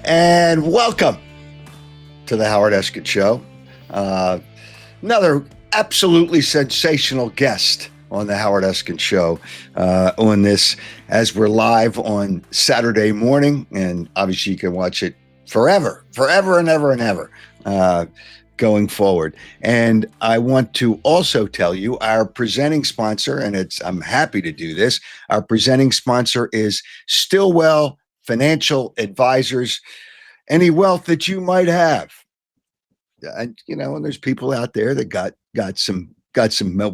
And welcome to the Howard Eskin Show. Another absolutely sensational guest on the Howard Eskin Show on this, as we're live on Saturday morning. And obviously you can watch it forever and ever going forward. And I want to also tell you our presenting sponsor, and I'm happy to do this. Our presenting sponsor is Stillwell Financial Advisors. Any wealth that you might have, and and there's people out there that got some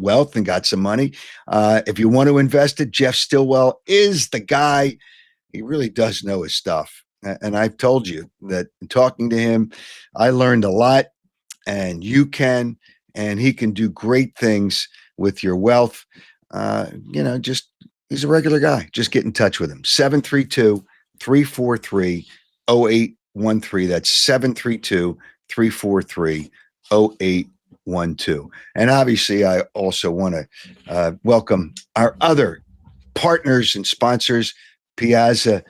wealth and got some money. If you want to invest it, Jeff Stillwell is the guy. He really does know his stuff, and I've told you that in talking to him, I learned a lot. And you can, and he can do great things with your wealth. Just he's a regular guy. Just get in touch with him. 732-343-0813. That's 732-343-0812. And obviously, I also want to welcome our other partners and sponsors, Piazza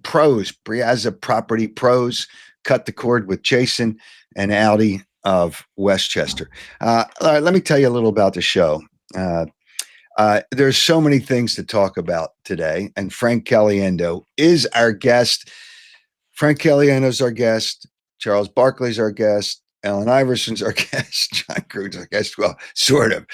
Property Pros. Cut the cord with Jason and Audi of Westchester. All right, let me tell you a little about the show. There's so many things to talk about today, and Frank Caliendo is our guest. Frank Caliendo's our guest. Charles Barkley's our guest. Allen Iverson's our guest. John Kruger's our guest. Well, sort of.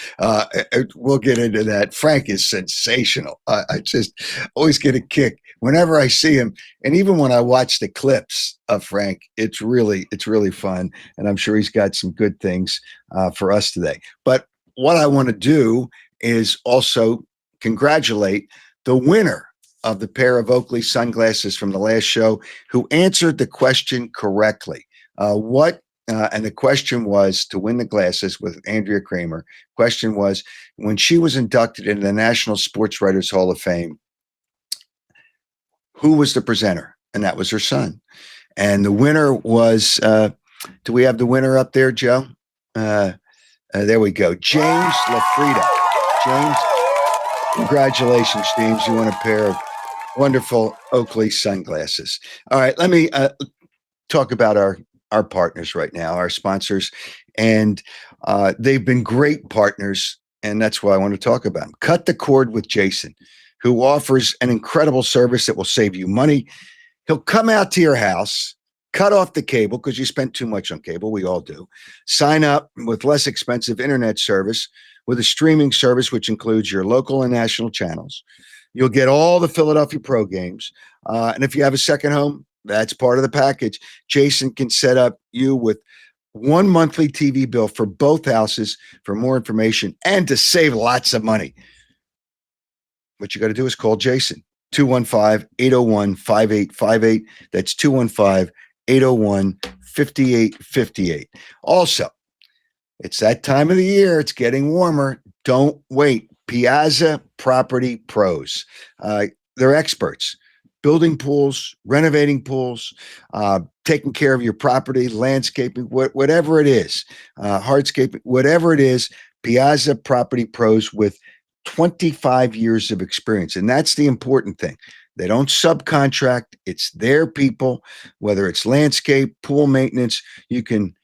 We'll get into that. Frank is sensational. I just always get a kick whenever I see him, and even when I watch the clips of Frank, it's really fun, and I'm sure he's got some good things for us today. But what I want to do is also congratulate the winner of the pair of Oakley sunglasses from the last show, who answered the question correctly. And the question was, to win the glasses with Andrea Kramer, question was, when she was inducted into the National Sports Writers Hall of Fame, who was the presenter? And that was her son. And the winner was, do we have the winner up there, Joe? There we go. James LaFrida. James, congratulations, James. You won a pair of wonderful Oakley sunglasses. All right, let me talk about our partners right now, our sponsors, and they've been great partners, and that's why I want to talk about them. Cut the Cord with Jason, who offers an incredible service that will save you money. He'll come out to your house, cut off the cable because you spend too much on cable. We all do. Sign up with less expensive internet service with a streaming service, which includes your local and national channels. You'll get all the Philadelphia Pro games. And if you have a second home, that's part of the package. Jason can set up you with one monthly TV bill for both houses. For more information and to save lots of money, what you got to do is call Jason, 215-801-5858. That's 215-801-5858. Also, it's that time of the year. It's getting warmer. Don't wait. Piazza Property Pros. They're experts. Building pools, renovating pools, taking care of your property, landscaping, whatever it is, hardscaping, whatever it is, Piazza Property Pros with 25 years of experience. And that's the important thing. They don't subcontract. It's their people, whether it's landscape, pool maintenance. You can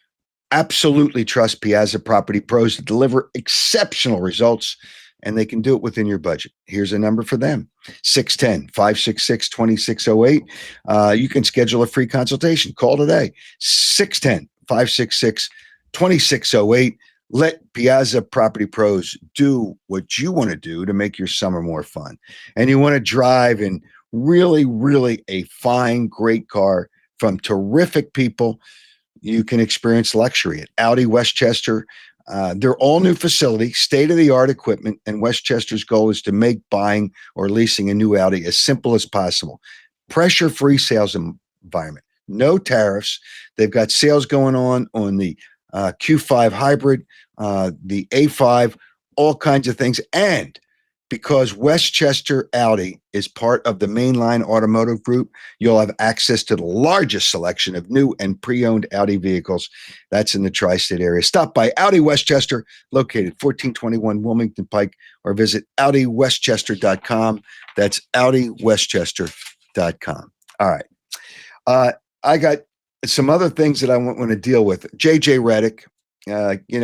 absolutely trust Piazza Property Pros to deliver exceptional results, and they can do it within your budget. Here's a number for them, 610-566-2608. You can schedule a free consultation. Call today, 610-566-2608. Let Piazza Property Pros do what you want to do to make your summer more fun. And you want to drive in really a fine, great car from terrific people. You can experience luxury at Audi Westchester. Their all-new facility, state-of-the-art equipment, and Westchester's goal is to make buying or leasing a new Audi as simple as possible. Pressure-free sales environment. No tariffs. They've got sales going on the Q5 hybrid, the A5, all kinds of things. And because Westchester Audi is part of the Mainline Automotive Group, you'll have access to the largest selection of new and pre-owned Audi vehicles. That's in the tri-state area. Stop by Audi Westchester, located 1421 Wilmington Pike, or visit AudiWestchester.com. That's AudiWestchester.com. All right. Uh, I got some other things that I want to deal with. JJ Redick,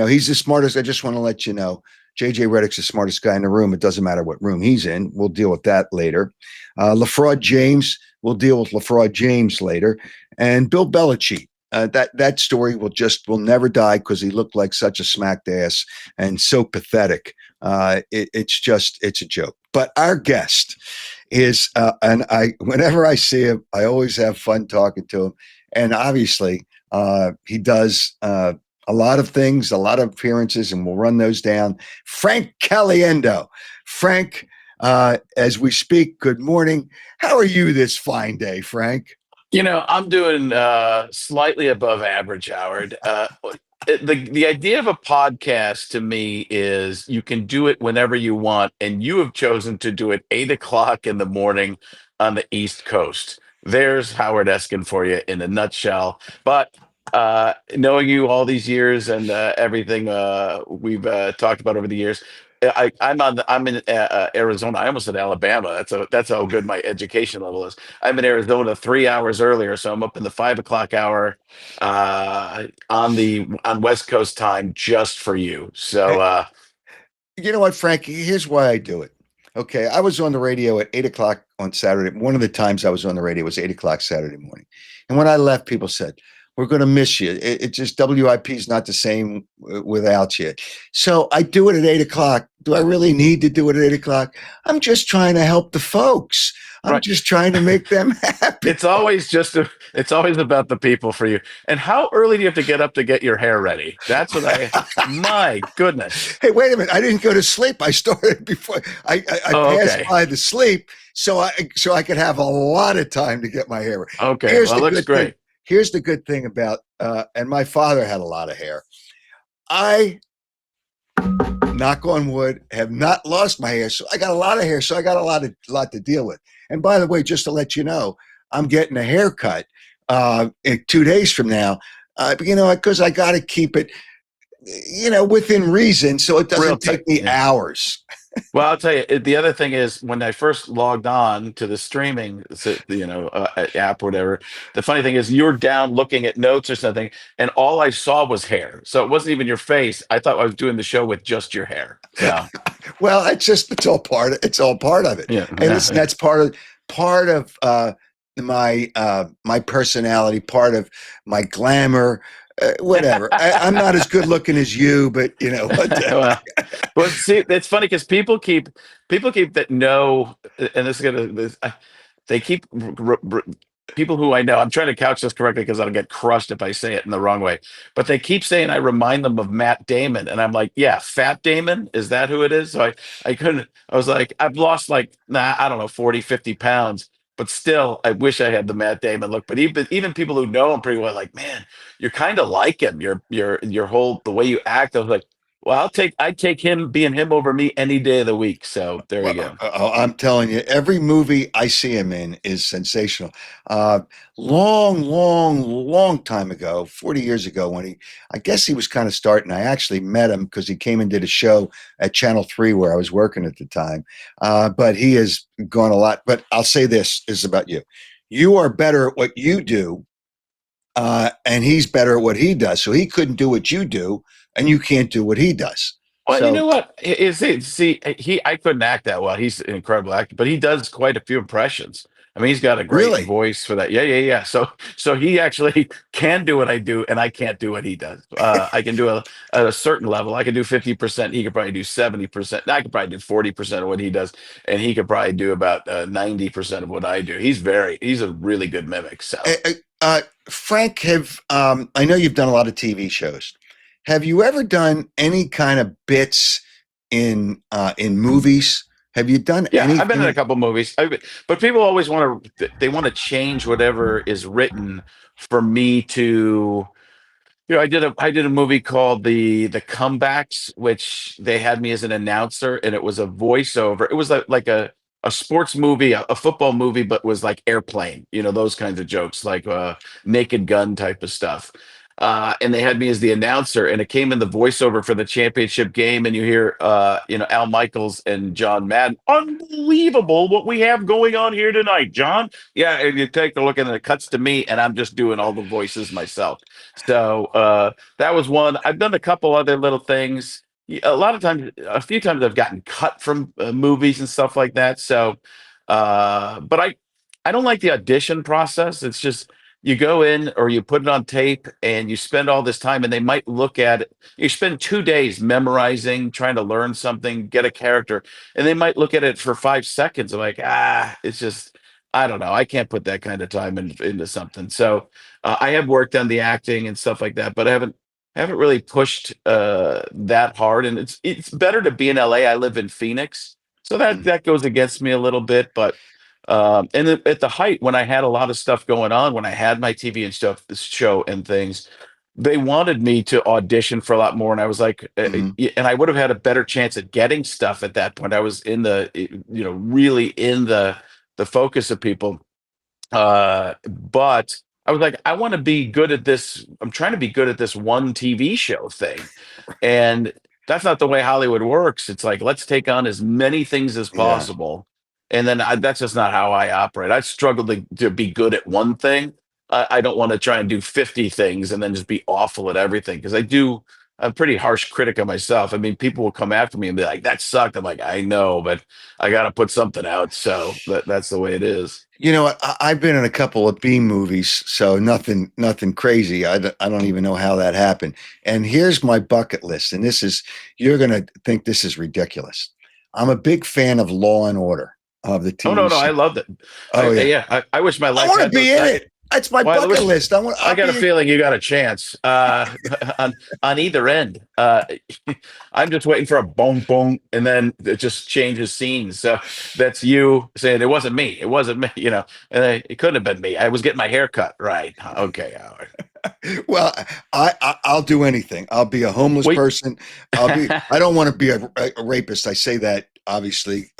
he's the smartest. I just want to let you know. JJ Redick's the smartest guy in the room. It doesn't matter what room he's in. We'll deal with that later. LaFraud James, we'll deal with LaFraud James later. And Bill Belichick. That story will never die because he looked like such a smacked ass and so pathetic. It's a joke. But our guest is, and whenever I see him, I always have fun talking to him. And obviously, he does a lot of things, a lot of appearances, and we'll run those down. Frank Caliendo. Frank, as we speak, good morning. How are you this fine day, Frank? I'm doing slightly above average, Howard. The idea of a podcast to me is you can do it whenever you want, and you have chosen to do it 8 o'clock in the morning on the East Coast. There's Howard Eskin for you in a nutshell. But knowing you all these years and everything we've talked about over the years, I'm in Arizona. I almost said Alabama. That's how good my education level is. I'm in Arizona 3 hours earlier, so I'm up in the 5 o'clock hour on West Coast time just for you. So You know what, Frank? Here's why I do it. Okay, I was on the radio at 8 o'clock on Saturday. One of the times I was on the radio was 8 o'clock Saturday morning, and when I left, people said, "We're going to miss you." It just WIP is not the same without you. So I do it at 8 o'clock. Do I really need to do it at 8 o'clock? I'm just trying to help the folks. I'm right. just trying to make them happy. It's always about the people for you. And how early do you have to get up to get your hair ready? That's what my goodness. Hey, wait a minute! I didn't go to sleep. I started before I Oh, passed okay. by the sleep, so I could have a lot of time to get my hair. Okay. Here's Well, it the looks good thing. great. Here's the good thing about, and my father had a lot of hair. I, knock on wood, have not lost my hair, so I got a lot of hair, so I got a lot to deal with. And by the way, just to let you know, I'm getting a haircut in 2 days from now. Because I got to keep it within reason, so it Real doesn't tight. take me Yeah. hours. Well, I'll tell you, the other thing is when I first logged on to the streaming, app, whatever. The funny thing is, you're down looking at notes or something, and all I saw was hair. So it wasn't even your face. I thought I was doing the show with just your hair. So Well, it's all part of it. yeah, Hey, yeah, listen, yeah. that's part of my personality, part of my glamour. Whatever. I'm not as good looking as you, but you know what? well, well, see, it's funny because people keep that know, and this is gonna they keep people who I know. I'm trying to couch this correctly because I'll get crushed if I say it in the wrong way. But they keep saying I remind them of Matt Damon, and I'm like, yeah, Fat Damon, is that who it is? So I couldn't. I was like, I've lost like I don't know 40, 50 pounds. But still, I wish I had the Matt Damon look. But even people who know him pretty well, like, man, you're kind of like him. Your whole the way you act. I was like, well, I'd take him being him over me any day of the week. So there you Well, go. I'm telling you, every movie I see him in is sensational. Uh, Long, long, long time ago, 40 years ago, I guess he was kind of starting. I actually met him because he came and did a show at Channel 3 where I was working at the time. But he has gone a lot. But I'll say this is about you. You are better at what you do, and he's better at what he does. So he couldn't do what you do, and you can't do what he does. Well, you So know what? See, I couldn't act that well. He's an incredible actor, but he does quite a few impressions. I mean, he's got a great really, voice for that. Yeah, yeah, yeah. So he actually can do what I do, and I can't do what he does. I can do at a certain level. I can do 50%. He could probably do 70%. I could probably do 40% of what he does, and he could probably do about 90% of what I do. He's a really good mimic. uh, So. uh, uh, Frank, I know you've done a lot of TV shows. Have you ever done any kind of bits in movies? Have you done Yeah, I've been in a anything? couple movies, but people always want to change whatever is written for me to. I did a movie called the Comebacks, which they had me as an announcer, and it was a voiceover. It was like a sports movie, a football movie, but was like airplane, those kinds of jokes, like Naked Gun type of stuff. and they had me as the announcer, and it came in the voiceover for the championship game, and you hear Al Michaels and John Madden. Unbelievable what we have going on here tonight, John. Yeah, and you take a look and it cuts to me, and I'm just doing all the voices myself. So that was one. I've done a couple other little things. A lot of times, a few times I've gotten cut from movies and stuff like that. So, but I don't like the audition process. It's just you go in or you put it on tape and you spend all this time and they might look at it. You spend 2 days memorizing, trying to learn something, get a character, and they might look at it for 5 seconds. I'm like, it's just, I don't know. I can't put that kind of time into something. So I have worked on the acting and stuff like that, but I haven't really pushed that hard. And it's better to be in LA. I live in Phoenix, so that Mm, that goes against me a little bit, but and at the height when I had a lot of stuff going on, when I had my TV and stuff, this show and things, they wanted me to audition for a lot more, and I was like, mhm. and I would have had a better chance at getting stuff at that point. I was in really in the focus of people, but I was like, I want to be good at this. I'm trying to be good at this one TV show thing. And that's not the way Hollywood works. It's like, let's take on as many things as Yeah. possible. And then that's just not how I operate. I struggle to be good at one thing. I don't want to try and do 50 things and then just be awful at everything because I'm a pretty harsh critic of myself. I mean, people will come after me and be like, that sucked. I'm like, I know, but I got to put something out. So that's the way it is. You know what? I've been in a couple of B movies, so nothing crazy. I don't even know how that happened. And here's my bucket list, and you're going to think this is ridiculous. I'm a big fan of Law and Order of the Oh no, TV no, I series. loved it. Oh yeah, Yeah, I wish my I life want to had be those in kind. it. That's my Well, I bucket wish list. I I'll got a be. feeling you got a chance on either end. I'm just waiting for a boom, boom, and then it just changes scenes. So that's you saying it wasn't me. It wasn't me. And it couldn't have been me. I was getting my hair cut. Right. Okay, Howard. Well, I'll do anything. I'll be a homeless Wait. person. I don't want to be a rapist. I say that obviously.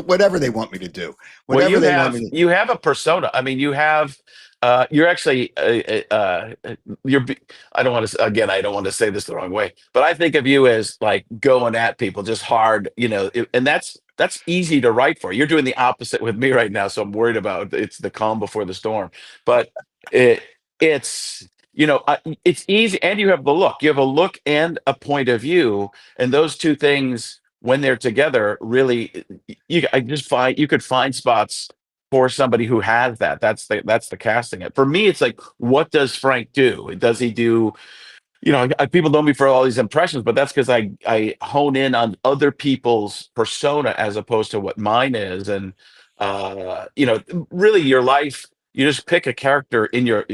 Whatever they want me to do, Well, whatever they want me to. you have a persona. I mean, you're actually you're. I don't want to again. I don't want to say this the wrong way, but I think of you as like going at people just hard. And that's easy to write for. You're doing the opposite with me right now, so I'm worried about it's the calm before the storm. But it it's it's easy, and you have the look. You have a look and a point of view, and those two things when they're together really I just find you could find spots for somebody who has that. That's the casting it. For me, it's like, what does Frank do? Does he do, people know me for all these impressions, but that's because I hone in on other people's persona as opposed to what mine is. And really your life, you just pick a character in your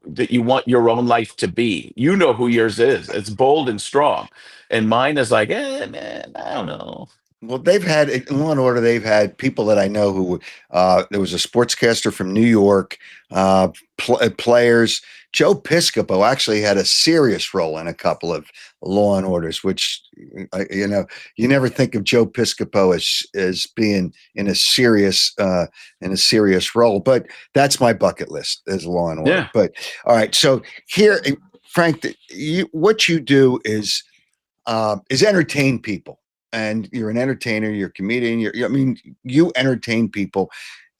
that you want your own life to be. You know who yours is. It's bold and strong. And mine is like, man, I don't know. Well, they've had in Law and Order. They've had people that I know who. There was a sportscaster from New York. Players. Joe Piscopo actually had a serious role in a couple of Law and Orders, which you never think of Joe Piscopo as being in a serious role. But that's my bucket list as Law and Order. Yeah. But all right, so here, Frank, what you do is entertain people, and you're an entertainer, you're a comedian. I mean, you entertain people,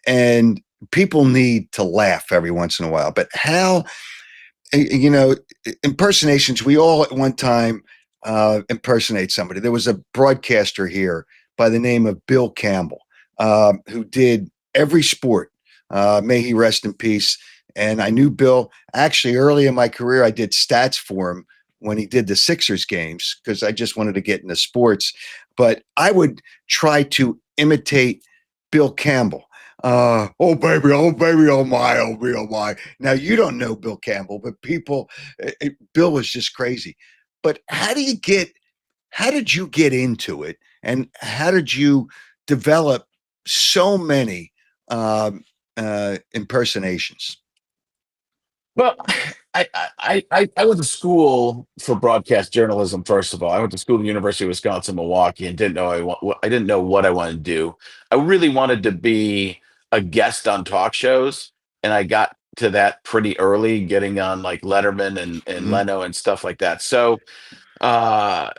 and people need to laugh every once in a while. But how, you know, impersonations? We all at one time impersonate somebody. There was a broadcaster here by the name of Bill Campbell, who did every sport. May he rest in peace. And I knew Bill actually early in my career. I did stats for him when he did the Sixers games because I just wanted to get into sports. But I would try to imitate Bill Campbell. Oh baby, oh my. Now you don't know Bill Campbell, but Bill was just crazy. But how did you get into it, and how did you develop so many impersonations? Well, I went to school for broadcast journalism. First of all, I went to school at the University of Wisconsin Milwaukee and I didn't know what I wanted to do. I really wanted to be a guest on talk shows, and I got to that pretty early, getting on like Letterman and Mhm. Leno and stuff like that. So uh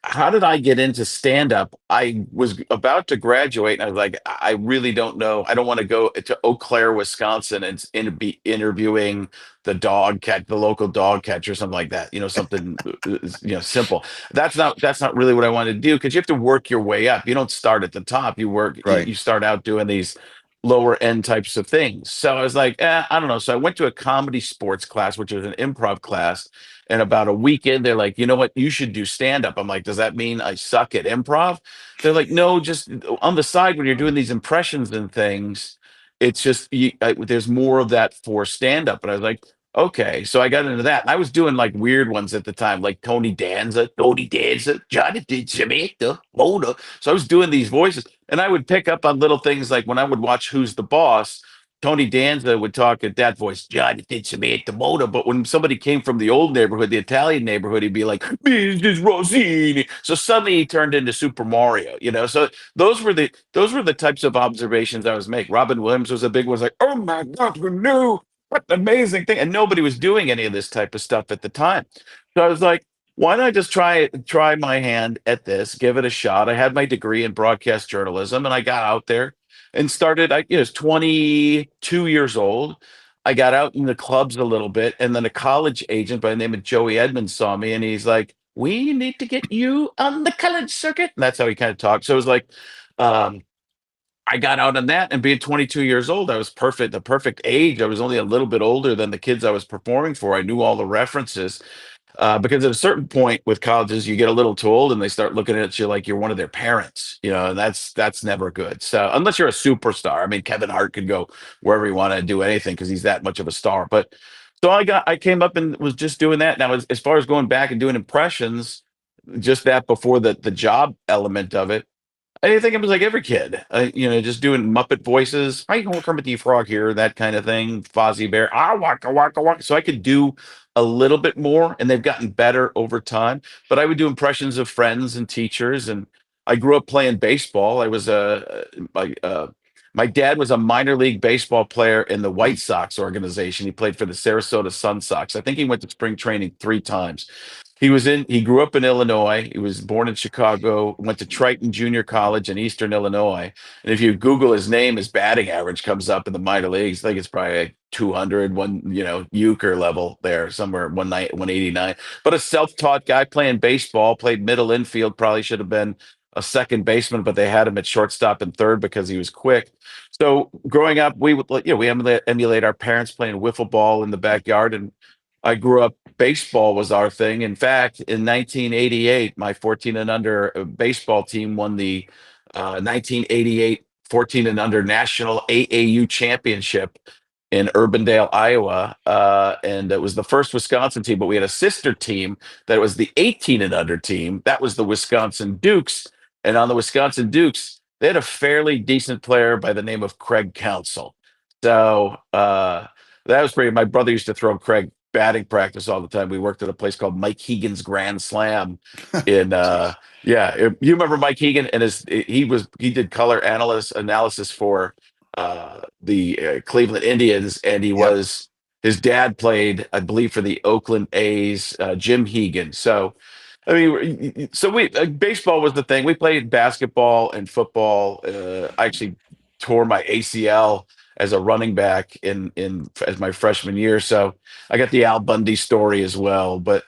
how did I get into stand up? I was about to graduate and I was like, I really don't know. I don't want to go to Eau Claire, Wisconsin and be interviewing the local dog catcher, something like that. Something simple. That's not really what I wanted to do, because you have to work your way up. You don't start at the top. Right. You start out doing these lower end types of things. So I was like, I don't know. So I went to a comedy sports class, which was an improv class, and about a week in, they're like, you know what? You should do stand up. I'm like, does that mean I suck at improv? They're like, no, just on the side when you're doing these impressions and things, it's just there's more of that for stand up. And I was like, okay. So I got into that. And I was doing like weird ones at the time, like Tony Danza, Jonathan Samantha, Mona. So I was doing these voices, and I would pick up on little things like when I would watch Who's the Boss. Tony Danza would talk at that voice, Jonathan Samantha Mona. But when somebody came from the old neighborhood, the Italian neighborhood, he'd be like, Mrs. Rossini. So suddenly he turned into Super Mario. So those were the types of observations I was making. Robin Williams was a big one. Was like, oh my God, who knew? What an amazing thing. And nobody was doing any of this type of stuff at the time. So I was like, why not just try my hand at this, give it a shot? I had my degree in broadcast journalism, and I got out there and started. I was 22 years old. I got out in the clubs a little bit, and then a college agent by the name of Joey Edmonds saw me, and he's like, "We need to get you on the college circuit." And that's how he kind of talked. So it was like, um, I got out on that, and being 22 years old, I was perfect, the perfect age. I was only a little bit older than the kids I was performing for. I knew all the references, because at a certain point with colleges, you get a little too old and they start looking at you like you're one of their parents, and that's never good. So unless you're a superstar, I mean, Kevin Hart could go wherever he wanted to do anything because he's that much of a star. But so I came up and was just doing that. Now, as far as going back and doing impressions, just that before the job element of it, I think it was like every kid, just doing Muppet voices. Hi, Kermit the Frog here, that kind of thing. Fozzie Bear, ah, waka waka waka. So I could do a little bit more, and they've gotten better over time. But I would do impressions of friends and teachers, and I grew up playing baseball. I was my dad was a minor league baseball player in the White Sox organization. He played for the Sarasota Sun Sox. I think he went to spring training 3 times. He grew up in Illinois. He was born in Chicago, went to Triton Junior College in Eastern Illinois. And if you Google his name, his batting average comes up in the minor leagues. I think it's probably like 200, euchre level there, somewhere 189. But a self-taught guy playing baseball, played middle infield, probably should have been a second baseman, but they had him at shortstop and third because he was quick. So growing up, we emulate our parents playing wiffle ball in the backyard, and I grew up, baseball was our thing. In fact, in 1988, my 14 and under baseball team won the 1988 14 and under National AAU Championship in Urbandale, Iowa. And it was the first Wisconsin team, but we had a sister team that was the 18 and under team. That was the Wisconsin Dukes. And on the Wisconsin Dukes, they had a fairly decent player by the name of Craig Counsell. So that was pretty. My brother used to throw Craig batting practice all the time. We worked at a place called Mike Hegan's Grand Slam in Jeez. yeah, you remember Mike Hegan, and he did color analysis for the Cleveland Indians, and Yep. his dad played, I believe, for the Oakland A's, Jim Hegan. So I mean, so we baseball was the thing. We played basketball and football. I actually tore my ACL as a running back in as my freshman year, so I got the Al Bundy story as well. But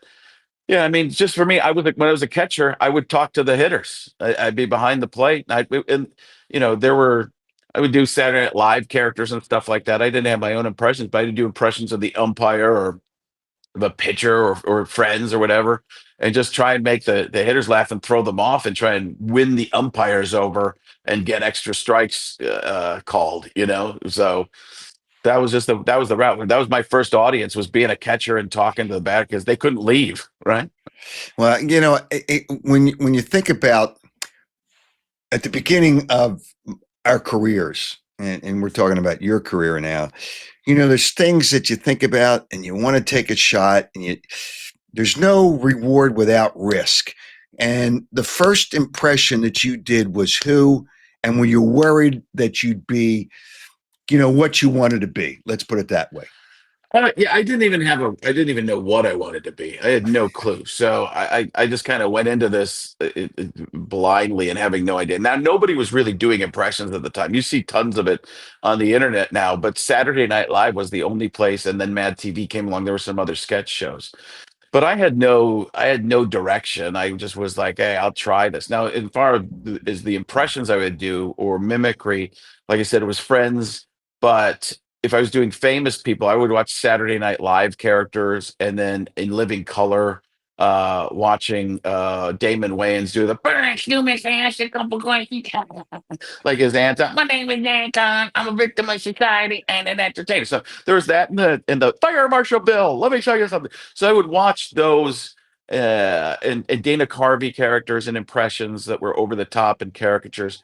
yeah, I mean, just for me, when I was a catcher, I would talk to the hitters. I'd be behind the plate, and there were I would do Saturday Night Live characters and stuff like that. I didn't have my own impressions, but I would do impressions of the umpire or the pitcher or friends or whatever, and just try and make the hitters laugh and throw them off and try and win the umpires over and get extra strikes called. So that was the route. That was my first audience, was being a catcher and talking to the back because they couldn't leave, right? Well, when you think about at the beginning of our careers, and we're talking about your career now, there's things that you think about and you want to take a shot, and there's no reward without risk. And the first impression that you did was who, and were you worried that you'd be what you wanted to be. Let's put it that way. Yeah, I didn't even know what I wanted to be. I had no clue. So I just kind of went into this blindly and having no idea. Now, nobody was really doing impressions at the time. You see tons of it on the internet now, but Saturday Night Live was the only place. And then Mad TV came along. There were some other sketch shows, but I had no direction. I just was like, hey, I'll try this. Now, as far as the impressions I would do or mimicry, like I said, it was friends. But if I was doing famous people, I would watch Saturday Night Live characters, and then in living color, watching Damon Wayans do the "Excuse me, can I ask you a couple questions?" Like his Anton. My name is Anton. I'm a victim of society and an entertainer. So there was that in the Fire Marshal Bill. Let me show you something. So I would watch those and Dana Carvey characters and impressions that were over the top and caricatures.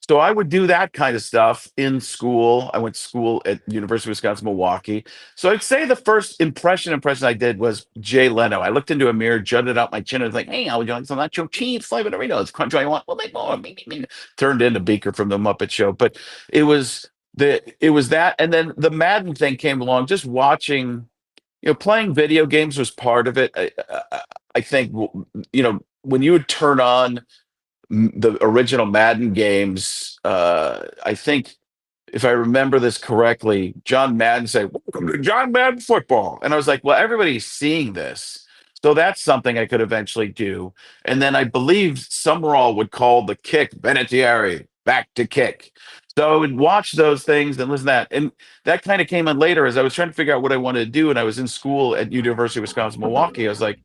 So I would do that kind of stuff in school. I went to school at University of Wisconsin Milwaukee. So I'd say the first impression I did was Jay Leno. I looked into a mirror, jutted out my chin, and was like, "Hey, I would you like some nacho cheese flavored Doritos? Crunch what you want? We'll make more." Me, me, me. Turned into Beaker from the Muppet Show, but it was that, and then the Madden thing came along. Just watching, playing video games was part of it. I think when you would turn on the original Madden games, I think if I remember this correctly, John Madden said, "Welcome to John Madden football." And I was like, well, everybody's seeing this. So that's something I could eventually do. And then I believe Summerall would call the kick Benetieri back to kick. So I would watch those things and listen to that. And that kind of came in later as I was trying to figure out what I wanted to do. And I was in school at University of Wisconsin Milwaukee. I was like,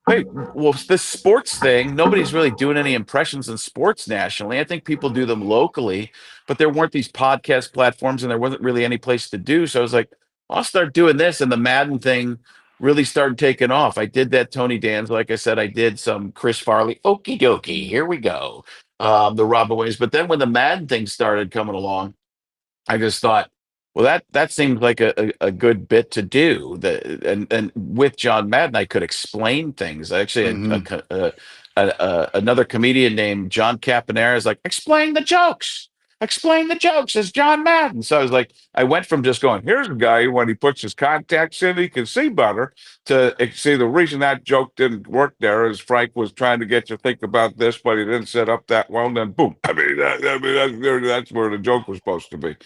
wait, well, this sports thing, nobody's really doing any impressions in sports nationally. I think people do them locally, but there weren't these podcast platforms and there wasn't really any place to do. So I was like, I'll start doing this. And the Madden thing really started taking off. I did that Tony Danza. Like I said, I did some Chris Farley. Okie dokie, here we go. The Robin Williams. But then when the Madden thing started coming along, I just thought, well, that seems like a good bit to do. And with John Madden, I could explain things. I actually had Hmm. another comedian named John Caponera is like, explain the jokes as John Madden. So I was like, I went from just going, here's a guy who, when he puts his contacts in, he can see better, to see the reason that joke didn't work there is Frank was trying to get you to think about this, but he didn't set up that well. And then boom, that's where the joke was supposed to be.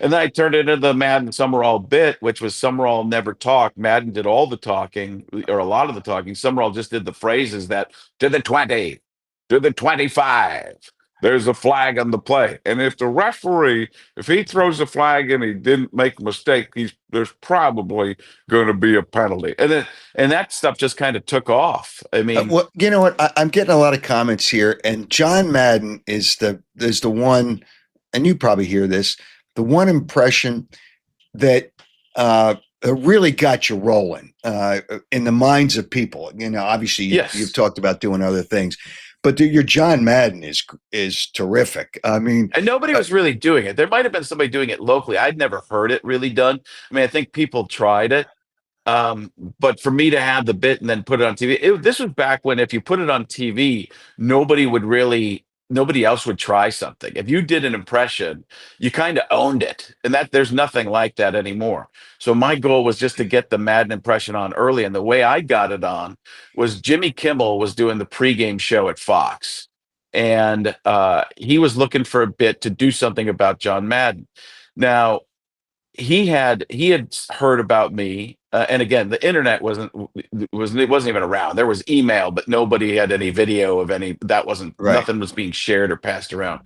And then I turned it into the Madden Summerall bit, which was Summerall never talked. Madden did all the talking, or a lot of the talking. Summerall just did the phrases that to the 20, to the 25. There's a flag on the play. And if the referee, if he throws a flag and he didn't make a mistake, there's probably going to be a penalty. And that stuff just kind of took off. I mean, Well, you know what? I'm getting a lot of comments here, and John Madden is the one, and you probably hear this, the one impression that really got you rolling in the minds of people. Obviously you've yes. talked about doing other things, but your John Madden is terrific. I mean, And nobody uh, was really doing it. There might have been somebody doing it locally. I'd never heard it really done. I mean, I think people tried it. Um, but for me to have the bit and then put it on TV, this was back when if you put it on TV, nobody else would try something. If you did an impression, you kind of owned it, and that there's nothing like that anymore. So my goal was just to get the Madden impression on early, and the way I got it on was Jimmy Kimmel was doing the pregame show at Fox, and he was looking for a bit to do something about John Madden. Now he had heard about me, and again, the internet wasn't even around. There was email, but nobody had any video of any. That wasn't right. nothing was being shared or passed around.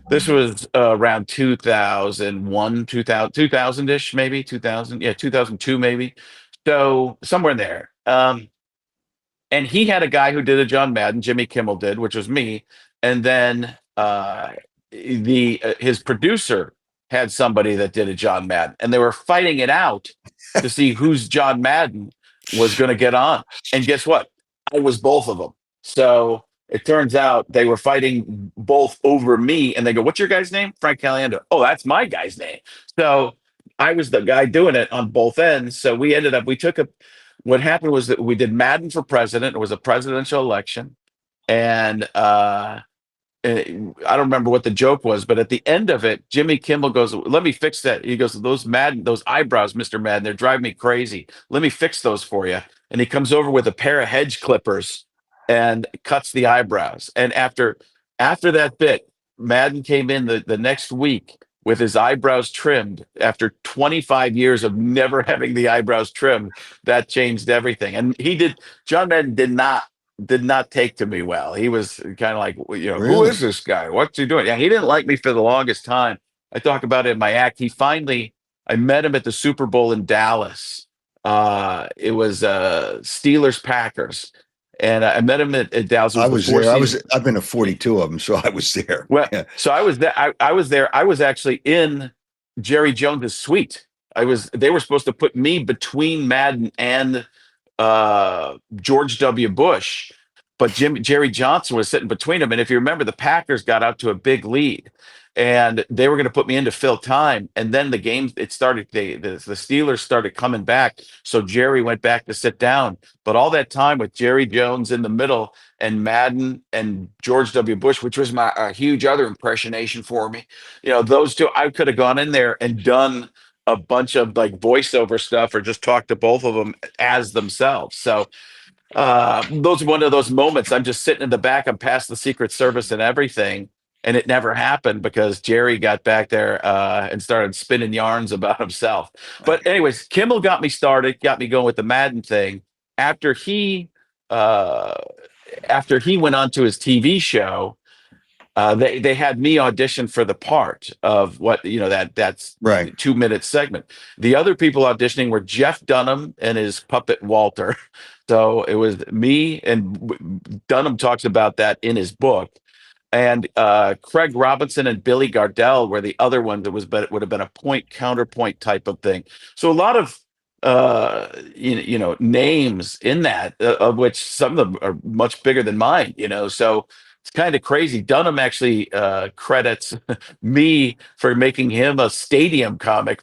This was around 2001, 2000 ish, maybe 2000, yeah, 2002 maybe. So somewhere in there. And he had a guy who did a John Madden, Jimmy Kimmel did, which was me, and then the his producer had somebody that did a John Madden, and they were fighting it out to see whose John Madden was going to get on. And guess what? I was both of them. So it turns out they were fighting both over me, and they go, "What's your guy's name?" Frank Caliendo. Oh, that's my guy's name. So I was the guy doing it on both ends. So we took a what happened was that we did Madden for president. It was a presidential election, and I don't remember what the joke was, but at the end of it, Jimmy Kimmel goes, "Let me fix that." He goes, those eyebrows, Mr. Madden, they're driving me crazy. Let me fix those for you." And he comes over with a pair of hedge clippers and cuts the eyebrows. And after that bit, Madden came in the next week with his eyebrows trimmed after 25 years of never having the eyebrows trimmed. That changed everything. And John Madden did not take to me well. He was kind of like, who is Really? this guy? What's he doing? Yeah, he didn't like me for the longest time. I talk about it in my act. I met him at the Super Bowl in Dallas. It was Steelers Packers, and I met him at Dallas. It I was the was Four there. Seasons. I've been to 42 of them, so I was there. Well, Yeah. so I was there. I was there. I was actually in Jerry Jones's suite. They were supposed to put me between Madden and George W. Bush, but Jerry Johnson was sitting between them. And if you remember, the Packers got out to a big lead, and they were going to put me in to fill time. And then the game it started. The Steelers started coming back, so Jerry went back to sit down. But all that time with Jerry Jones in the middle and Madden and George W. Bush, which was my a huge other impressionation for me. Those two, I could have gone in there and done a bunch of like voiceover stuff or just talk to both of them as themselves. So those are one of those moments. I'm just sitting in the back. I'm past the Secret Service and everything. And it never happened because Jerry got back there and started spinning yarns about himself. But anyways, Kimmel got me started, got me going with the Madden thing. After he uh, after he went on to his TV show, they had me audition for the part of that's Right. 2 minute segment. The other people auditioning were Jeff Dunham and his puppet Walter. So it was me, and Dunham talks about that in his book. And Craig Robinson and Billy Gardell were the other one that would have been a point counterpoint type of thing. So a lot of names in that, of which some of them are much bigger than mine. So it's kind of crazy. Dunham actually credits me for making him a stadium comic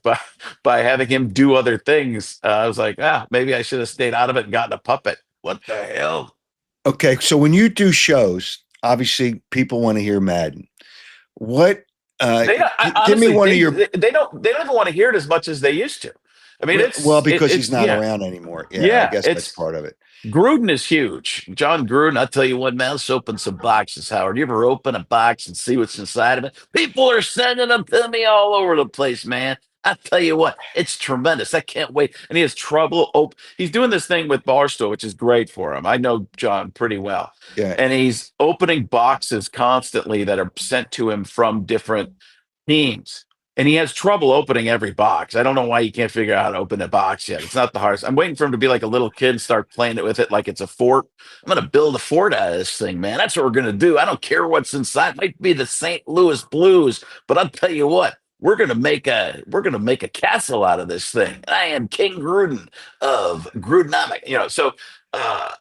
by having him do other things. I was like, maybe I should have stayed out of it and gotten a puppet. What the hell? Okay. So when you do shows, obviously people want to hear Madden. What? They don't, Give me honestly, one of they, your. they don't even want to hear it as much as they used to. I mean, Well, it's because he's it's not yeah, around anymore. Yeah, I yeah. guess that's It's part of it. Gruden is huge. John Gruden, I'll tell you what, man, let's open some boxes, Howard. You ever open a box and see what's inside of it? People are sending them to me all over the place, man. I tell you what, it's tremendous. I can't wait. And he has trouble. He's doing this thing with Barstool, which is great for him. I know John pretty well. Yeah. And he's opening boxes constantly that are sent to him from different teams. And he has trouble opening every box. I don't know why he can't figure out how to open a box yet. It's not the hardest. I'm waiting for him to be like a little kid and start playing it with it like it's a fort. I'm going to build a fort out of this thing, man. That's what we're going to do. I don't care what's inside. It might be the St. Louis Blues, but I'll tell you what. We're gonna make a castle out of this thing. I am King Gruden of Grudenomic. Uh,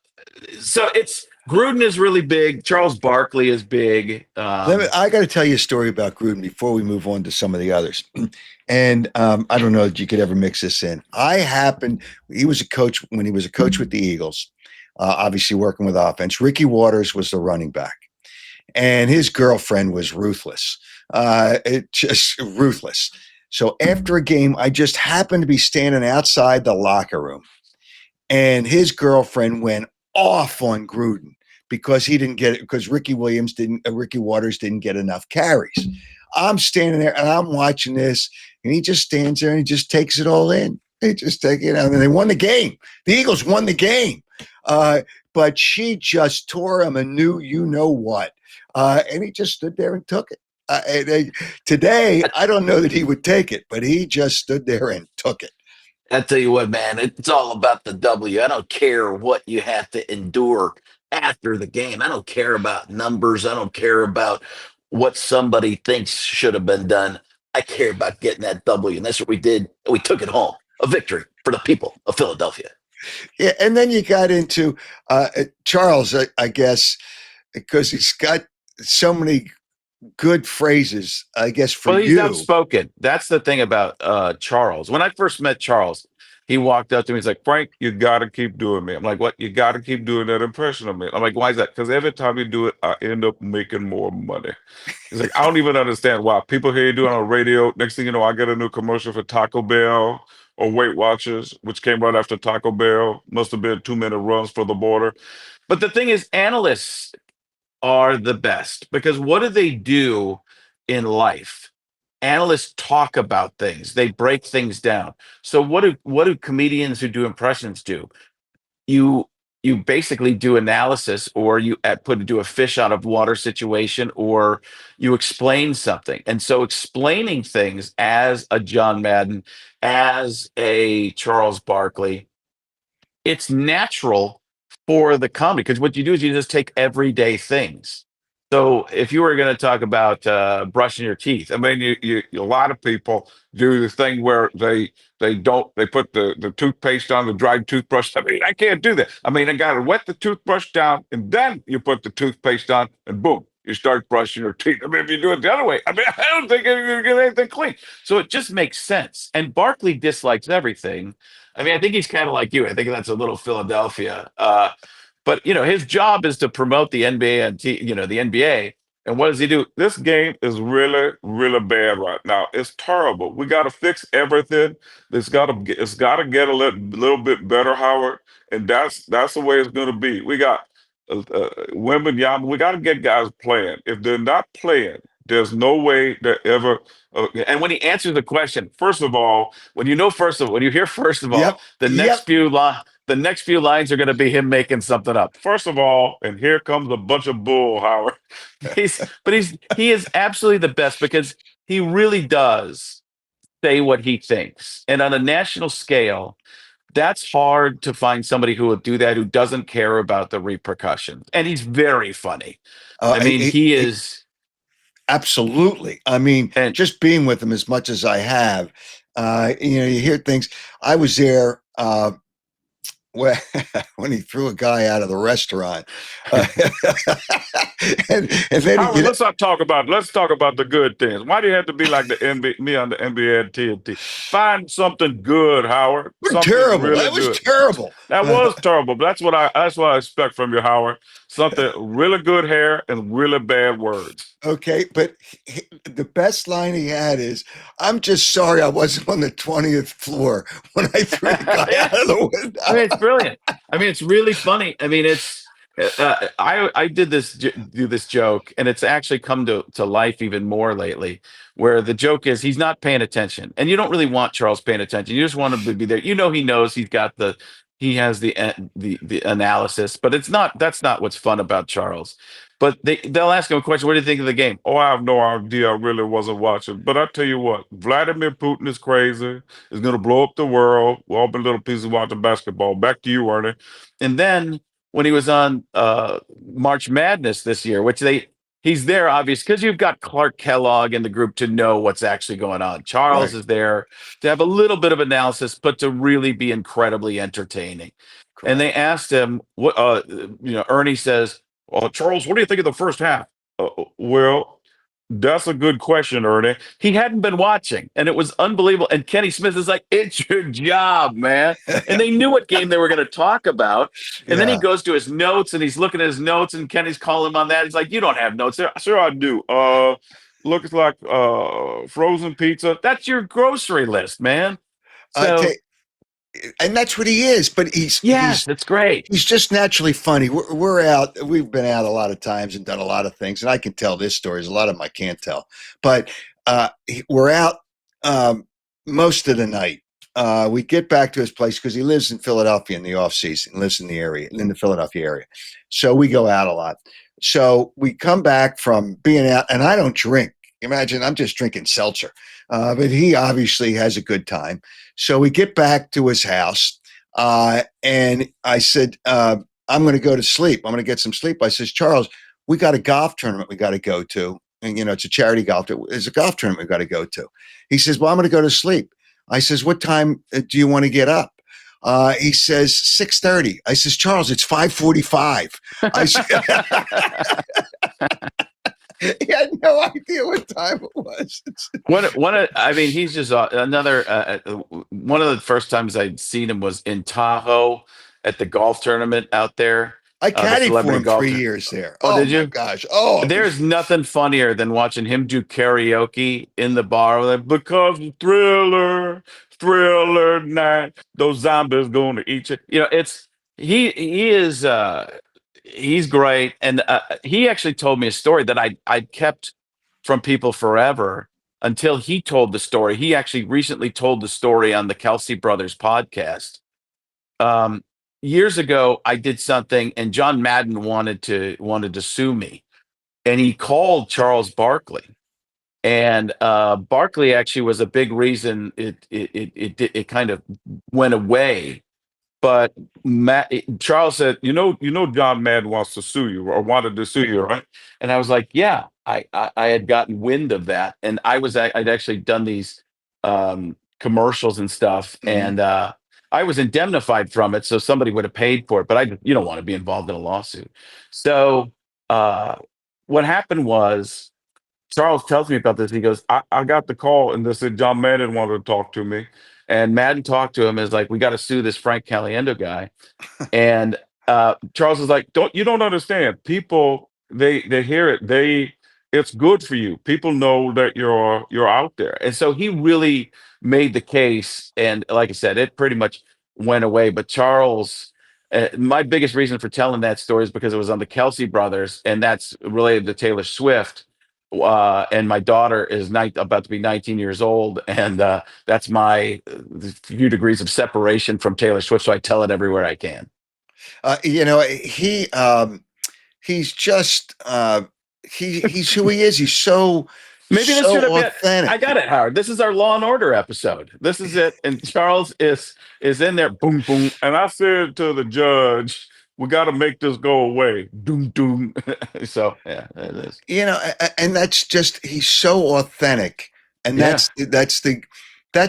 so it's Gruden is really big. Charles Barkley is big. I got to tell you a story about Gruden before we move on to some of the others. And I don't know if you could ever mix this in. He was a coach when he was a coach with the Eagles, obviously working with offense. Ricky Waters was the running back, and his girlfriend was ruthless. Just ruthless. So after a game, I just happened to be standing outside the locker room, and his girlfriend went off on Gruden because he didn't get it because Ricky Waters didn't get enough carries. I'm standing there and I'm watching this, and he just stands there and he just takes it all in. They just take it out, and they won the game. The Eagles won the game, but she just tore him a new, what, and he just stood there and took it. Today, I don't know that he would take it, but he just stood there and took it. I tell you what, man, it's all about the W. I don't care what you have to endure after the game. I don't care about numbers. I don't care about what somebody thinks should have been done. I care about getting that W, and that's what we did. We took it home, a victory for the people of Philadelphia. Yeah, and then you got into Charles, I guess, because he's got so many good phrases, I guess, for Well, he's you. outspoken. That's the thing about Charles. When I first met Charles, he walked up to me. He's like, Frank, you got to keep doing me. I'm like, what? You got to keep doing that impression of me. I'm like, why is that? Because every time you do it, I end up making more money. He's like, I don't even understand why. People hear you do it on the radio. Next thing you know, I get a new commercial for Taco Bell or Weight Watchers, which came right after Taco Bell. Must have been 2-minute runs for the border. But the thing is, analysts are the best because what do they do in life? Analysts talk about things. They break things down. So what do comedians who do impressions do? You you basically do analysis, or you do a fish out of water situation, or you explain something. And so explaining things as a John Madden, as a Charles Barkley, it's natural for the comedy because what you do is you just take everyday things. So if you were going to talk about brushing your teeth, I mean, a lot of people do the thing where they put the toothpaste on the dried toothbrush. I mean, I can't do that. I mean, I got to wet the toothbrush down, and then you put the toothpaste on, and boom, you start brushing your teeth. I mean, if you do it the other way, I mean, I don't think you're going to get anything clean. so it just makes sense. And Barkley dislikes everything. I mean, I think he's kind of like you. I think that's a little Philadelphia. But his job is to promote the NBA and the NBA. And what does he do? This game is really, really bad right now. It's terrible. We got to fix everything. It's got to get a little bit better, Howard. And that's the way it's going to be. We got women, young. We got to get guys playing. If they're not playing, there's no way they're ever. And when he answers the question, first of all, when you hear first of all, Yep. Yep. the next few lines are going to be him making something up. First of all, and here comes a bunch of bull, Howard. He is absolutely the best because he really does say what he thinks. And on a national scale, that's hard to find somebody who will do that, who doesn't care about the repercussions. And he's very funny. I mean, he is. Absolutely. I mean, And just being with him as much as I have, you hear things. I was there when, when he threw a guy out of the restaurant. And then Howard, let's talk about the good things. Why do you have to be like the NBA, me on the NBA and TNT? Find something good, Howard. Something terrible. really That was good. terrible. That was terrible. But that's what I expect from you, Howard. Something really good hair and really bad words. Okay, but the best line he had is, "I'm just sorry I wasn't on the 20th floor when I threw the guy out of the window." I mean, it's brilliant. I mean, it's really funny. I mean, I do this joke, and it's actually come to life even more lately. Where the joke is, he's not paying attention, and you don't really want Charles paying attention. You just want him to be there. He knows he has the analysis, but that's not what's fun about Charles. But they'll ask him a question. What do you think of the game? Oh, I have no idea. I really wasn't watching. But I tell you what, Vladimir Putin is crazy. He's going to blow up the world. We've all been little pieces watching basketball. Back to you, Ernie. And then when he was on March Madness this year, he's there obviously because you've got Clark Kellogg in the group to know what's actually going on. Charles Right. is there to have a little bit of analysis, but to really be incredibly entertaining. And they asked him what Ernie says, Charles, what do you think of the first half? Well, that's a good question, Ernie. He hadn't been watching, and it was unbelievable. And Kenny Smith is like, "It's your job, man." And they knew what game they were going to talk about. And then he Yeah. goes to his notes, and he's looking at his notes, and Kenny's calling him on that. He's like, "You don't have notes there." Sure, I do. Looks like frozen pizza. That's your grocery list, man. Okay. So And that's what he is. But yes, it's great. he's just naturally funny. We're out. We've been out a lot of times and done a lot of things, and I can tell this stories. A lot of them I can't tell, but we're out most of the night. We get back to his place because he lives in Philadelphia in the off season, lives in the Philadelphia area. So we go out a lot. So we come back from being out, and I don't drink. Imagine I'm just drinking seltzer, but he obviously has a good time. So we get back to his house, and I said, "I'm going to go to sleep. I'm going to get some sleep." I says, "Charles, we got a golf tournament we got to go to, and it's a charity golf. It's a golf tournament we got to go to." He says, "Well, I'm going to go to sleep." I says, "What time do you want to get up?" He says 6:30. I says, "Charles, it's 5:45." I said, he had no idea what time it was. I mean, he's just another one of the first times I'd seen him was in Tahoe at the golf tournament out there, I the caddied for celebrity him golf. 3 years there. Oh, Oh did my you? gosh. Oh, it There's was nothing funnier than watching him do karaoke in the bar. Like, because the thriller night, those zombies going to eat you. It's he is he's great, and he actually told me a story that I kept from people forever until he told the story. He actually recently told the story on the Kelsey Brothers podcast. Um, Years ago, I did something, and John Madden wanted to sue me, and he called Charles Barkley, and Barkley actually was a big reason it kind of went away. But Charles said, John Madden wants to sue you or wanted to sue you, right? and I was like, yeah, I had gotten wind of that, and I'd actually done these commercials and stuff, Mhm. and I was indemnified from it, so somebody would have paid for it. But you don't want to be involved in a lawsuit. So uh, what happened was Charles tells me about this. He goes, I got the call and they said John Madden wanted to talk to me. And Madden talked to him, is like, we got to sue this Frank Caliendo guy. And Charles is like, don't understand. People they hear it. It's good for you. People know that you're out there. And so he really made the case. And like I said, it pretty much went away. But Charles, my biggest reason for telling that story is because it was on the Kelsey brothers, and that's related to Taylor Swift. And my daughter is about to be 19 years old, and that's my few degrees of separation from Taylor Swift. So I tell it everywhere I can. He's just he's who he is. He's so Maybe this should so have been. I authentic. got it, Howard. This is our Law and Order episode. This is it, and Charles is in there. Boom, boom. And I said to the judge, we got to make this go away. Doom, doom. So yeah, it is. And that's just he's so authentic, and Yeah. that's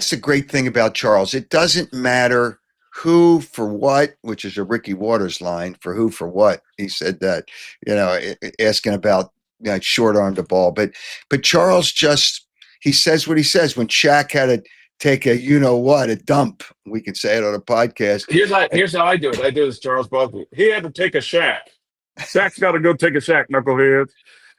the great thing about Charles. It doesn't matter who for what, which is a Ricky Waters line, for who for what. He said that, asking about short armed the ball, but Charles just he says what he says. When Shaq had to take a dump, we can say it on a podcast. Here's how I do it. I do this, Charles Barkley. He had to take a shack. Shaq's got to go take a shack, knuckleheads.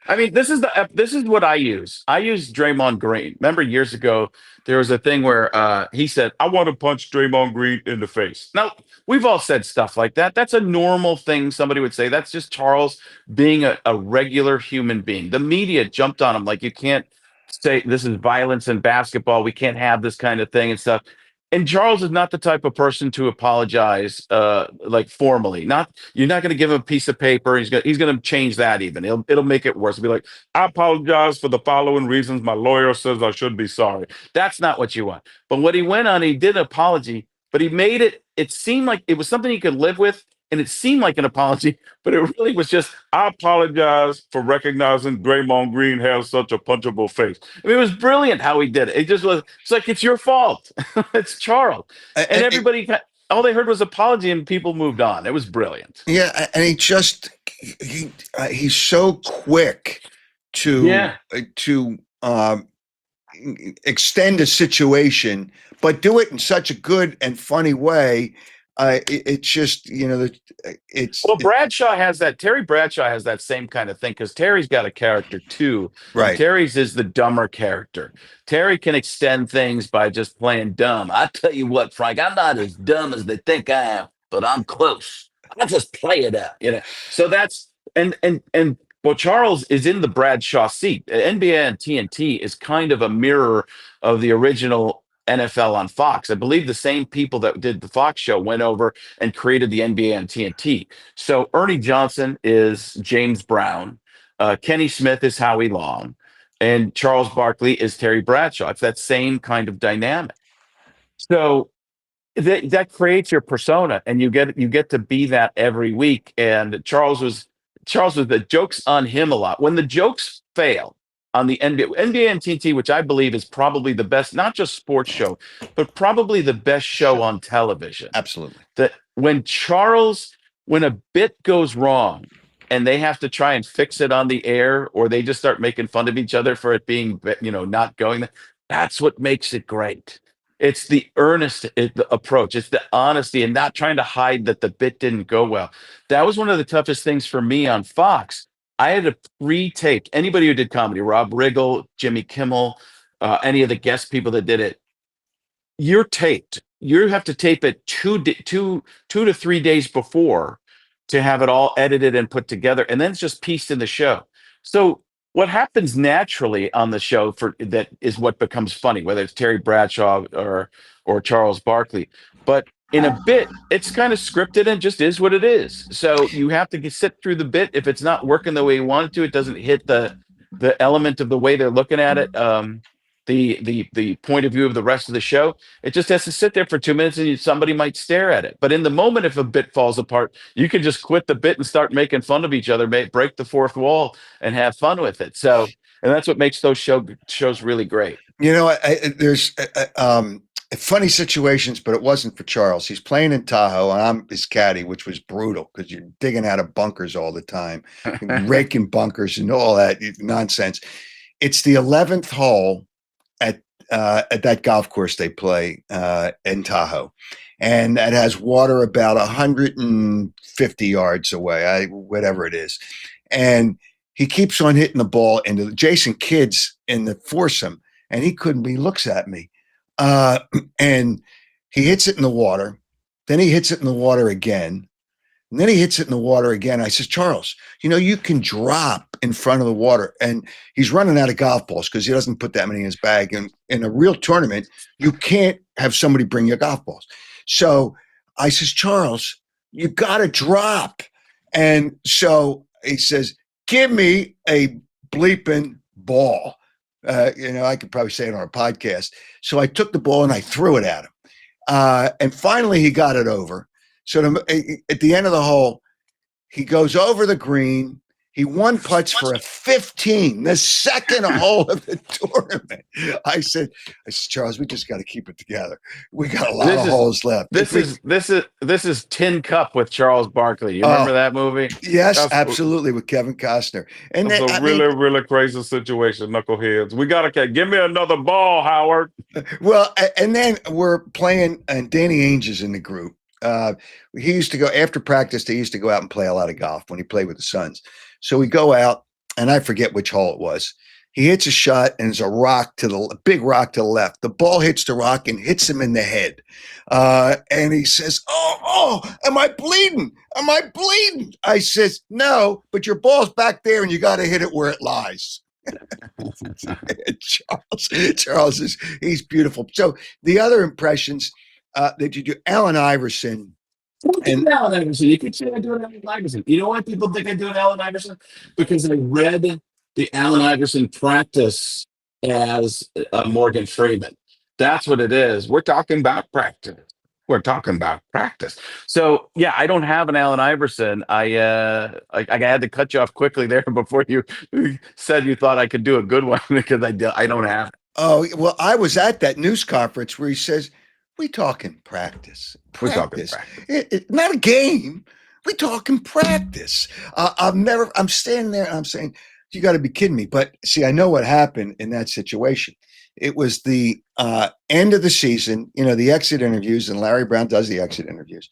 I mean, this is what I use. I use Draymond Green. Remember years ago, there was a thing where he said, I want to punch Draymond Green in the face. now, we've all said stuff like that. That's a normal thing somebody would say. That's just Charles being a regular human being. The media jumped on him like, you can't say this is violence in basketball. We can't have this kind of thing and stuff. And Charles is not the type of person to apologize like formally. You're not going to give him a piece of paper. He's going to change that even. It'll make it worse. It'll be like, I apologize for the following reasons. My lawyer says I should be sorry. that's not what you want. But what he went on, he did an apology, but he made it seemed like it was something he could live with, and it seemed like an apology, but it really was just, I apologize for recognizing Draymond Green has such a punchable face. I mean, it was brilliant how he did it. It just was, it's like, it's your fault. It's Charles. And everybody, all they heard was apology, and people moved on. It was brilliant. Yeah, and he's so quick to extend a situation, but do it in such a good and funny way. It's just Well, Bradshaw has that. Terry Bradshaw has that same kind of thing, because Terry's got a character too. right. Terry's is the dumber character. Terry can extend things by just playing dumb. I tell you what, Frank, I'm not as dumb as they think I am, but I'm close. I just play it out. So that's and well, Charles is in the Bradshaw seat. NBA and TNT is kind of a mirror of the original NFL on Fox. I believe the same people that did the Fox show went over and created the NBA on TNT. So Ernie Johnson is James Brown, Kenny Smith is Howie Long, and Charles Barkley is Terry Bradshaw. It's that same kind of dynamic. So that creates your persona, and you get to be that every week. And Charles was the jokes on him a lot. When the jokes fail on the NBA and TNT, which I believe is probably the best, not just sports show, but probably the best show on television. Absolutely. That when a bit goes wrong and they have to try and fix it on the air, or they just start making fun of each other for it being, not going, that's what makes it great. It's the the approach. It's the honesty and not trying to hide that the bit didn't go well. That was one of the toughest things for me on Fox. I had to pre-tape anybody who did comedy, Rob Riggle, Jimmy Kimmel, any of the guest people that did it. You're taped. You have to tape it 2 to 3 days before to have it all edited and put together, and then it's just pieced in the show. So what happens naturally on the show for that is what becomes funny, whether it's Terry Bradshaw or Charles Barkley. But in a bit, it's kind of scripted and just is what it is. So you have to sit through the bit. If it's not working the way you want it to, it doesn't hit the element of the way they're looking at it. The point of view of the rest of the show, it just has to sit there for 2 minutes and somebody might stare at it. But in the moment, if a bit falls apart, you can just quit the bit and start making fun of each other, break the fourth wall and have fun with it. So, and that's what makes those shows really great. You know, there's funny situations, but it wasn't for Charles. He's playing in Tahoe, and I'm his caddy, which was brutal because you're digging out of bunkers all the time, raking bunkers and all that nonsense. It's the 11th hole at that golf course they play in Tahoe, and that has water about 150 yards away, whatever it is, and he keeps on hitting the ball into Jason Kidd's in the foursome, and he looks at me, and he hits it in the water, then he hits it in the water again. And then he hits it in the water again. I says, Charles, you know, you can drop in front of the water. And he's running out of golf balls because he doesn't put that many in his bag. And in a real tournament, you can't have somebody bring you golf balls. So I says, Charles, you got to drop. And so he says, give me a bleeping ball. You know, I could probably say it on a podcast. So I took the ball and I threw it at him. And finally, he got it over. So at the end of the hole, he goes over the green. He one putts for a 15, the second hole of the tournament. I said, Charles, we just got to keep it together. We got a lot of holes left. This is Tin Cup with Charles Barkley. You remember that movie? Yes, absolutely, with Kevin Costner. And it's a really crazy situation, knuckleheads. We gotta give me another ball, Howard. Well, and then we're playing, and Danny Ainge is in the group. He used to go after practice. He used to go out and play a lot of golf when he played with the Suns. So we go out, and I forget which hole it was. He hits a shot, and there's a big rock to the left. The ball hits the rock and hits him in the head. And he says, "Oh, am I bleeding? Am I bleeding?" I says, "No, but your ball's back there, and you got to hit it where it lies." Charles he's beautiful. So the other impressions that you do, Allen Iverson. Allen Iverson. You could say I do an Allen Iverson. You know why people think I do an Allen Iverson? Because I read the Allen Iverson practice as Morgan Freeman. That's what it is. We're talking about practice. We're talking about practice. So yeah, I don't have an Allen Iverson. I had to cut you off quickly there before you said you thought I could do a good one because I don't have it. Oh, well, I was at that news conference where he says, we talking practice. We're talking practice. Not a game. We talking practice. I'm standing there and I'm saying, you got to be kidding me. But see, I know what happened in that situation. It was the end of the season, you know, the exit interviews, and Larry Brown does the exit interviews.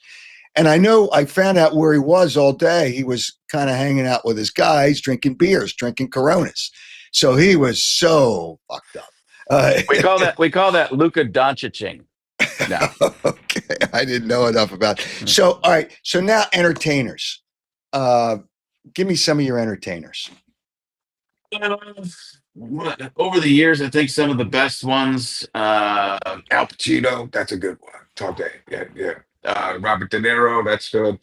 And I found out where he was all day. He was kind of hanging out with his guys, drinking beers, drinking Coronas. So he was so fucked up. We call that Luka Doncicing. No. Okay, I didn't know enough about it. So, all right. So now entertainers. Give me some of your entertainers. Over the years, I think some of the best ones, Al Pacino, that's a good one. Talk to yeah. Robert De Niro, that's good.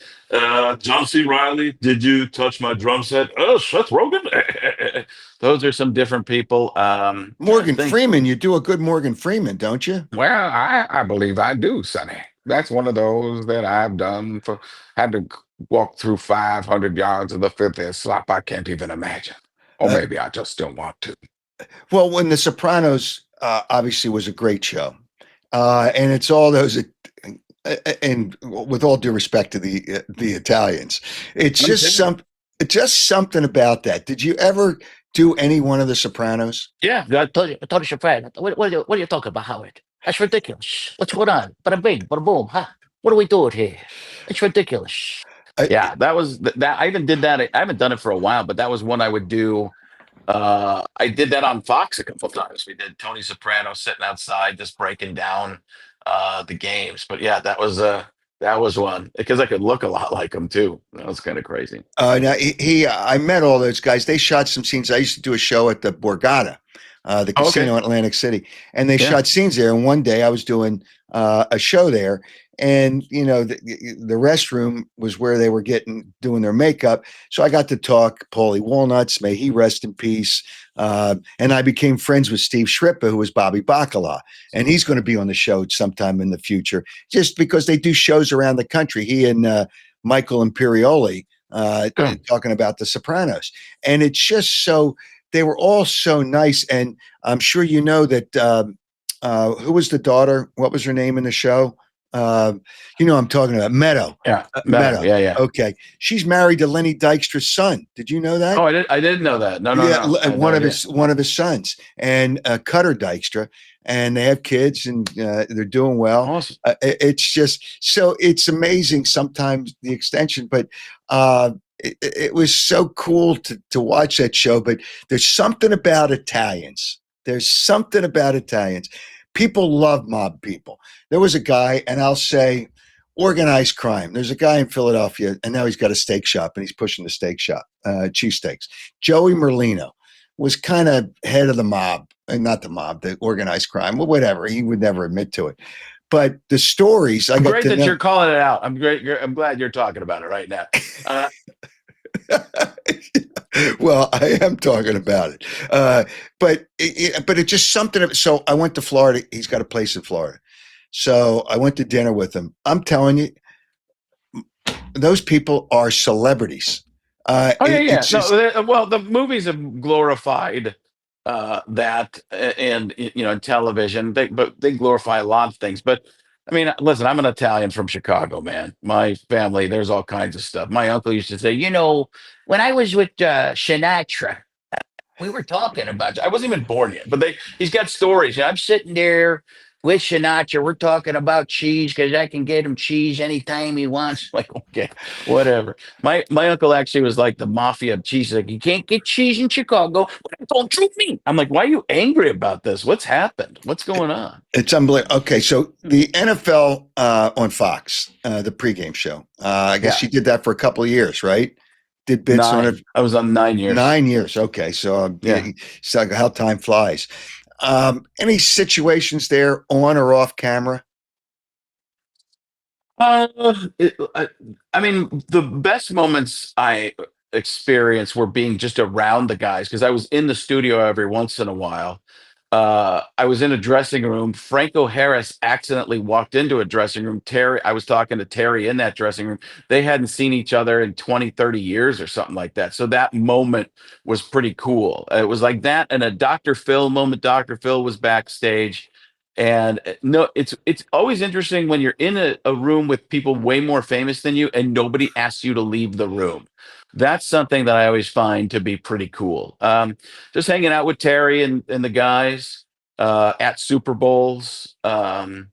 John C. Reilly, did you touch my drum set? Oh, Seth Rogen. Those are some different people. Morgan Freeman, you do a good Morgan Freeman, don't you? Well, I believe I do, Sonny. That's one of those that I've done had to walk through 500 yards of the fifth slop I can't even imagine. Or maybe I just don't want to. Well, when The Sopranos obviously was a great show, and it's all those, and with all due respect to the Italians, it's just something about that. Did you ever do any one of The Sopranos? Yeah, I told you, Soprano. What are you talking about, Howard? That's ridiculous. What's going on? Bada bing, bada boom. Huh? What are we doing here? It's ridiculous. Yeah, that was that. I even did that. I haven't done it for a while, but that was one I would do. I did that on Fox a couple of times. We did Tony Soprano sitting outside just breaking down the games. But yeah, that was one because I could look a lot like him too. That was kind of crazy. Now I met all those guys. They shot some scenes. I used to do a show at the Borgata, the casino in Atlantic City, and they shot scenes there. And one day I was doing a show there, and the restroom was where they were doing their makeup. So I got to talk Paulie Walnuts, may he rest in peace. And I became friends with Steve Shrippa, who was Bobby Bacala, and he's going to be on the show sometime in the future, just because they do shows around the country. He and Michael Imperioli talking about The Sopranos, and it's just so they were all so nice. And I'm sure you know that who was the daughter? What was her name in the show? I'm talking about Meadow. Yeah, Meadow. Yeah. Okay, she's married to Lenny Dykstra's son. Did you know that? Oh, I didn't know that. No. One of his sons, and Cutter Dykstra, and they have kids, and they're doing well. Awesome. It's just so it's amazing sometimes the extension, but it was so cool to watch that show. But there's something about Italians. People love mob people. There was a guy, and I'll say organized crime. There's a guy in Philadelphia, and now he's got a steak shop, and he's pushing the steak shop, cheesesteaks. Joey Merlino was kind of head of the mob, and not the mob, the organized crime, well, whatever. He would never admit to it. But the stories I got great to that know, you're calling it out. I'm great. I'm glad you're talking about it right now. Well, I am talking about it, but it's just something. So I went to Florida. He's got a place in Florida, so I went to dinner with him. I'm telling you, those people are celebrities. Well, the movies have glorified that, and in television, but they glorify a lot of things. But I mean, listen, I'm an Italian from Chicago, man. My family, there's all kinds of stuff. My uncle used to say, when I was with Sinatra, we were talking about. I wasn't even born yet, but he's got stories. I'm sitting there with Sinatra. We're talking about cheese because I can get him cheese anytime he wants. Like, okay, whatever. My uncle actually was like the mafia of cheese. Like, you can't get cheese in Chicago. What don't you mean? I'm like, why are you angry about this? What's happened? What's going on? It's unbelievable. Okay, so the NFL on Fox, the pregame show. I guess you did that for a couple of years, right? Did bits on it. I was on 9 years. 9 years. Okay, so so how time flies. Any situations there on or off camera? I mean, the best moments I experienced were being just around the guys because I was in the studio every once in a while. I was in a dressing room. Franco Harris accidentally walked into a dressing room. I was talking to Terry in that dressing room. They hadn't seen each other in 20, 30 years or something like that. So that moment was pretty cool. It was like that and a Dr. Phil moment. Dr. Phil was backstage. And no, it's always interesting when you're in a room with people way more famous than you and nobody asks you to leave the room. That's something that I always find to be pretty cool. Just hanging out with Terry and the guys at Super Bowls. That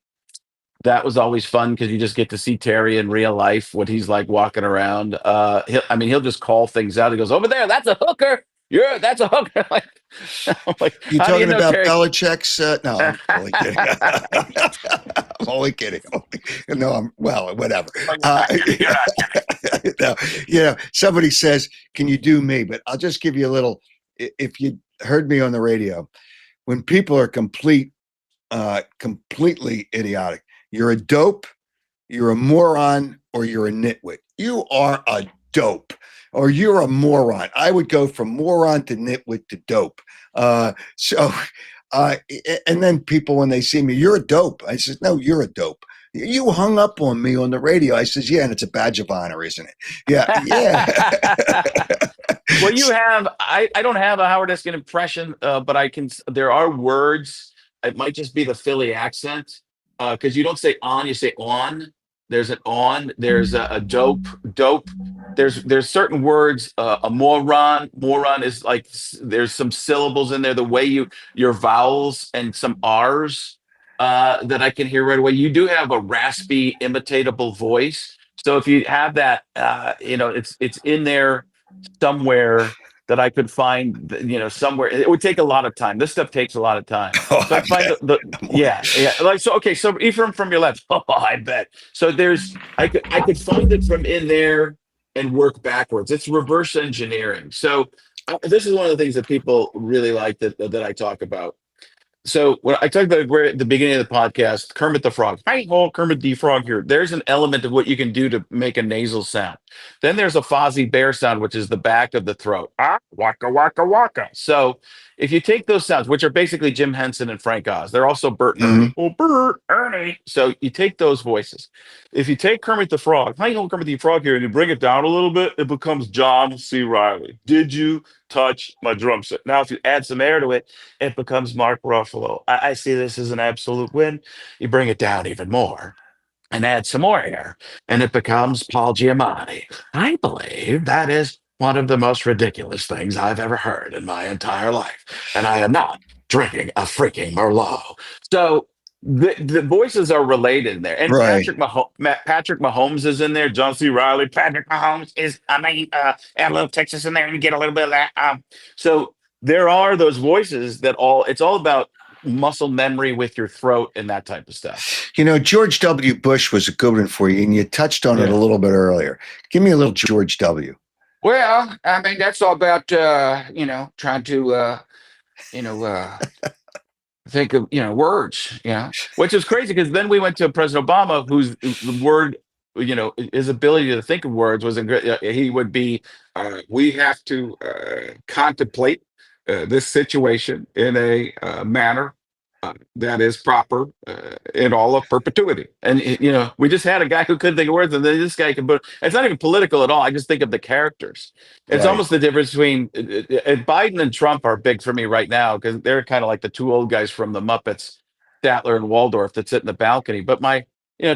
was always fun because you just get to see Terry in real life, what he's like walking around. He'll just call things out. He goes, over there, that's a hooker. Yeah, that's a hooker. You talking about Terry? Belichick's? No, I'm only kidding. I'm only kidding. No, whatever. No, somebody says, "Can you do me?" But I'll just give you a little. If you heard me on the radio, when people are completely idiotic, you're a dope, you're a moron, or you're a nitwit. You are a dope. Or you're a moron. I would go from moron to nitwit to dope. And then people, when they see me, you're a dope. I said, no, you're a dope. You hung up on me on the radio. I says, yeah, and it's a badge of honor, isn't it? Yeah. Well, you have, I don't have a Howard Eskin impression, but there are words. It might just be the Philly accent because you don't say on, you say on. There's an on. There's a dope. There's certain words. A moron. Moron is like there's some syllables in there. The way your vowels and some R's. that I can hear right away. You do have a raspy, imitatable voice. So if you have that, it's in there somewhere that I could find, somewhere. It would take a lot of time. This stuff takes a lot of time. Oh, So I I find bet. yeah. Like, so, okay. So Ephraim from your left. Oh, I bet. So I could find it from in there and work backwards. It's reverse engineering. So this is one of the things that people really like that I talk about. So when I talked about where at the beginning of the podcast, Kermit the Frog. Hi, ho, Kermit the Frog here. There's an element of what you can do to make a nasal sound. Then there's a Fozzie Bear sound, which is the back of the throat. Ah, waka waka waka. So if you take those sounds, which are basically Jim Henson and Frank Oz, they're also Bert and Mhm. Ernie. Oh, Bert, Ernie. So you take those voices. If you take Kermit the Frog, hi, ho, Kermit the Frog here, and you bring it down a little bit, it becomes John C. Riley. Did you touch my drum set? Now, if you add some air to it, it becomes Mark Ruffalo. I see this as an absolute win. You bring it down even more and add some more air, and it becomes Paul Giamatti. I believe that is one of the most ridiculous things I've ever heard in my entire life. And I am not drinking a freaking Merlot. So the voices are related in there. And Right. Patrick Mahomes is in there. John C. Riley. Patrick Mahomes is, add a little Texas in there and you get a little bit of that. So there are those voices it's all about muscle memory with your throat and that type of stuff. George W. Bush was a good one for you, and you touched on it a Yeah. little bit earlier. Give me a little George W. Well, I mean, that's all about, trying to, think of, words, Which is crazy because then we went to President Obama, whose word, his ability to think of words was he would be, we have to contemplate this situation in a manner that is proper in all of perpetuity. And, we just had a guy who couldn't think of words, and then this guy can put it's not even political at all. I just think of the characters. It's Right. almost the difference between Biden and Trump are big for me right now because they're kind of like the two old guys from the Muppets, Statler and Waldorf, that sit in the balcony. But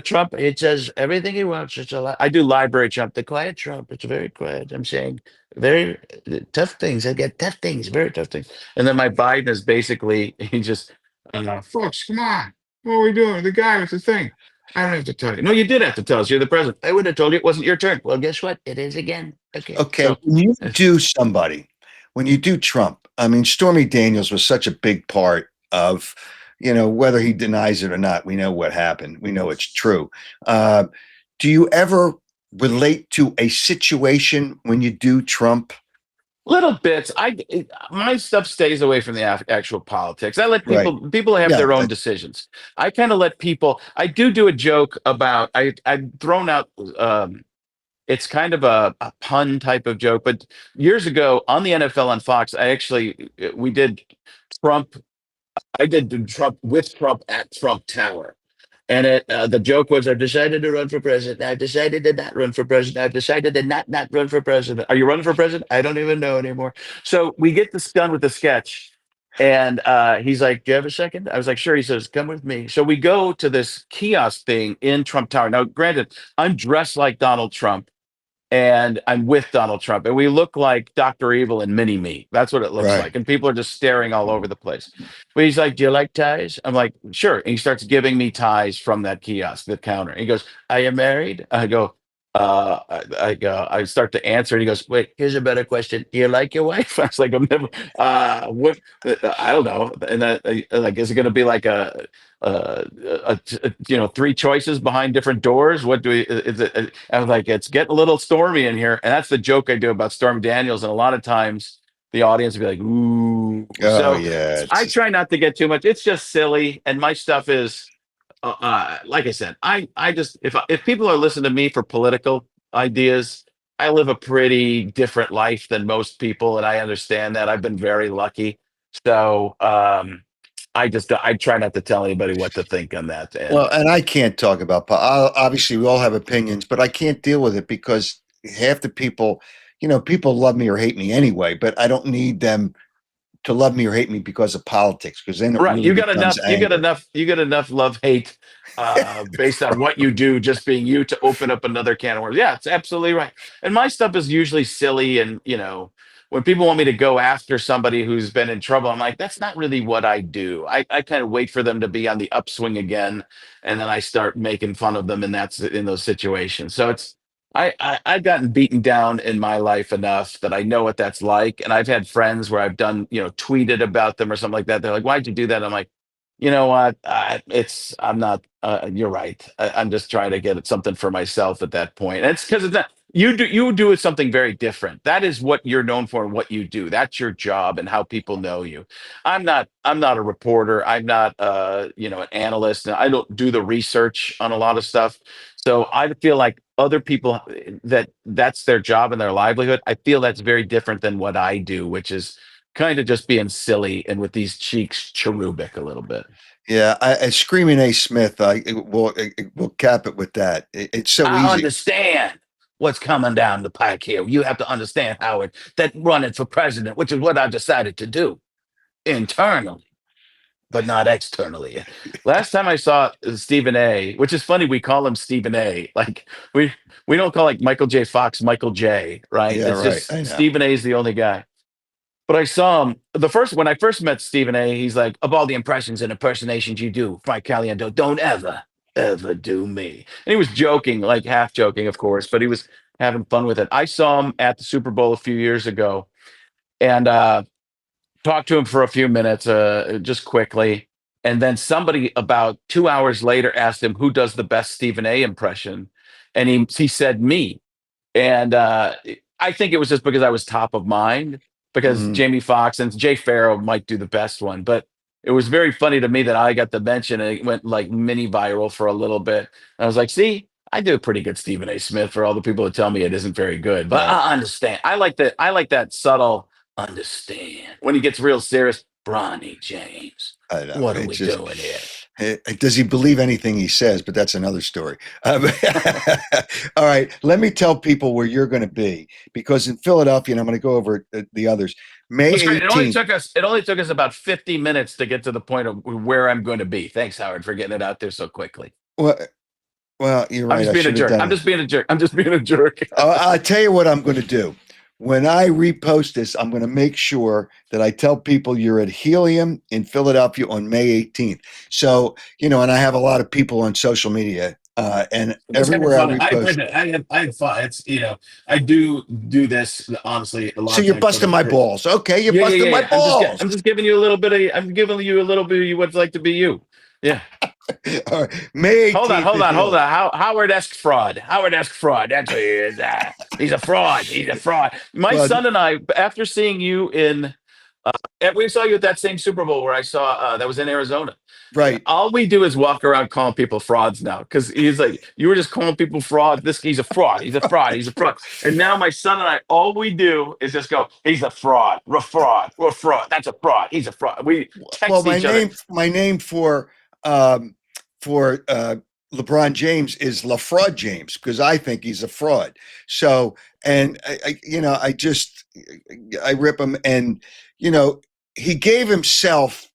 Trump, it says everything he wants. I do library Trump, the quiet Trump. It's very quiet. I'm saying very tough things. I get tough things, very tough things. And then my Biden is basically, he just, folks, come on. What are we doing? The guy with the thing. I don't have to tell you. no, you did have to tell us. You're the president. I would have told you it wasn't your turn. Well, guess what? It is again. Okay. Okay, So- when you do Trump, I mean, Stormy Daniels was such a big part of, whether he denies it or not, we know what happened. We know it's true. Do you ever relate to a situation when you do Trump? Little bits. My stuff stays away from the actual politics. I let Right. people have Yeah, their own decisions. I kind of let people. I do a joke about. I've thrown out. It's kind of a pun type of joke, but years ago on the NFL on Fox, we did Trump. I did Trump with Trump at Trump Tower. And the joke was, I've decided to run for president. I've decided to not run for president. I've decided to not run for president. Are you running for president? I don't even know anymore. So we get this done with the sketch. And he's like, do you have a second? I was like, sure. He says, come with me. So we go to this kiosk thing in Trump Tower. Now, granted, I'm dressed like Donald Trump. And I'm with Donald Trump, and we look like Dr. Evil and Mini Me. That's what it looks Right. like. And people are just staring all over the place. But he's like, do you like ties? I'm like, sure. And he starts giving me ties from that kiosk, the counter. He goes, are you married? I go, I start to answer. And he goes, wait, here's a better question. Do you like your wife? I was like, I'm never, what? I don't know. And like, is it going to be like three choices behind different doors? What do we, is it? I was like, it's getting a little stormy in here. And that's the joke I do about Stormy Daniels. And a lot of times the audience will be like, ooh. Oh, So yeah. I try not to get too much. It's just silly. And my stuff is, like I said, I just, if people are listening to me for political ideas, I live a pretty different life than most people. And I understand that. I've been very lucky. So, I try not to tell anybody what to think on that. And I can't talk about, obviously we all have opinions, but I can't deal with it because half the people, people love me or hate me anyway, but I don't need them to love me or hate me because of politics. Because then right, really you got enough love hate based on what you do, just being you, to open up another can of worms. Yeah, it's absolutely right. And my stuff is usually silly and when people want me to go after somebody who's been in trouble, I'm like, that's not really what I do. I kind of wait for them to be on the upswing again, and then I start making fun of them, and that's in those situations. So it's I've gotten beaten down in my life enough that I know what that's like. And I've had friends where I've done, tweeted about them or something like that. They're like, why'd you do that? I'm like, you know what? I'm not, you're right. I'm just trying to get something for myself at that point. And it's because it's not, you do it something very different. That is what you're known for and what you do. That's your job and how people know you. I'm not a reporter. I'm not, an analyst. I don't do the research on a lot of stuff. So I feel like other people that's their job and their livelihood. I feel that's very different than what I do, which is kind of just being silly and with these cheeks cherubic a little bit. Yeah, Screaming A. Smith. We'll cap it with that. It's so I easy. understand what's coming down the pike here. You have to understand, Howard, that running for president, which is what I decided to do internally, but not externally. Last time I saw Stephen A, which is funny, we call him Stephen A. Like we don't call like Michael J. Fox Michael J. Right? Yeah, It's right. I just know. Stephen A. is the only guy. But I saw him when I first met Stephen A. He's like, of all the impressions and impersonations you do, Frank Caliendo, don't ever do me. And he was joking, like half joking, of course, but he was having fun with it. I saw him at the Super Bowl a few years ago, and talked to him for a few minutes, just quickly. And then somebody about 2 hours later asked him who does the best Stephen A. impression, and he said me. And I think it was just because I was top of mind, because Mhm. Jamie Foxx and Jay Farrow might do the best one. But it was very funny to me that I got the mention and it went like mini viral for a little bit. And I was like, see, I do a pretty good Stephen A. Smith for all the people that tell me it isn't very good. But Right. I understand. I like that subtle understand. When he gets real serious, Bronny James, I know. what are It we just doing here? does he believe anything he says? But that's another story. All right, let me tell people where you're going to be, because in Philadelphia, and I'm going to go over the others. May That's great. 18th. It only took us about 50 minutes to get to the point of where I'm going to be. Thanks, Howard, for getting it out there so quickly. Well, you're I'm right. just I being a should have jerk. done I'm it. just being a jerk. I'm just being a jerk. I'll tell you what I'm going to do. When I repost this, I'm going to make sure that I tell people you're at Helium in Philadelphia on May 18th. So, and I have a lot of people on social media, and Just having everywhere I fun. repost. I have fun. It's I do this honestly a lot So of you're times busting my balls. Okay, you're busting my yeah. balls. I'm just giving you a little bit of I'm giving you a little bit of what it's like to be you. Yeah. All right, May 18th. Hold on. Howard-esque fraud. Howard-esque fraud. That's what he is. He's a fraud. He's a fraud. My Well, son and I, after seeing you we saw you at that same Super Bowl where I saw that was in Arizona. right. All we do is walk around calling people frauds now, because he's like, you were just calling people frauds. He's a fraud. He's a fraud. He's a fraud. And now my son and I, all we do is just go, he's a fraud. We're fraud. We're fraud. That's a fraud. He's a fraud. We Well, text my each other. name um, for LeBron James is LaFraud James, because I think he's a fraud. So, and I rip him, and he gave himself.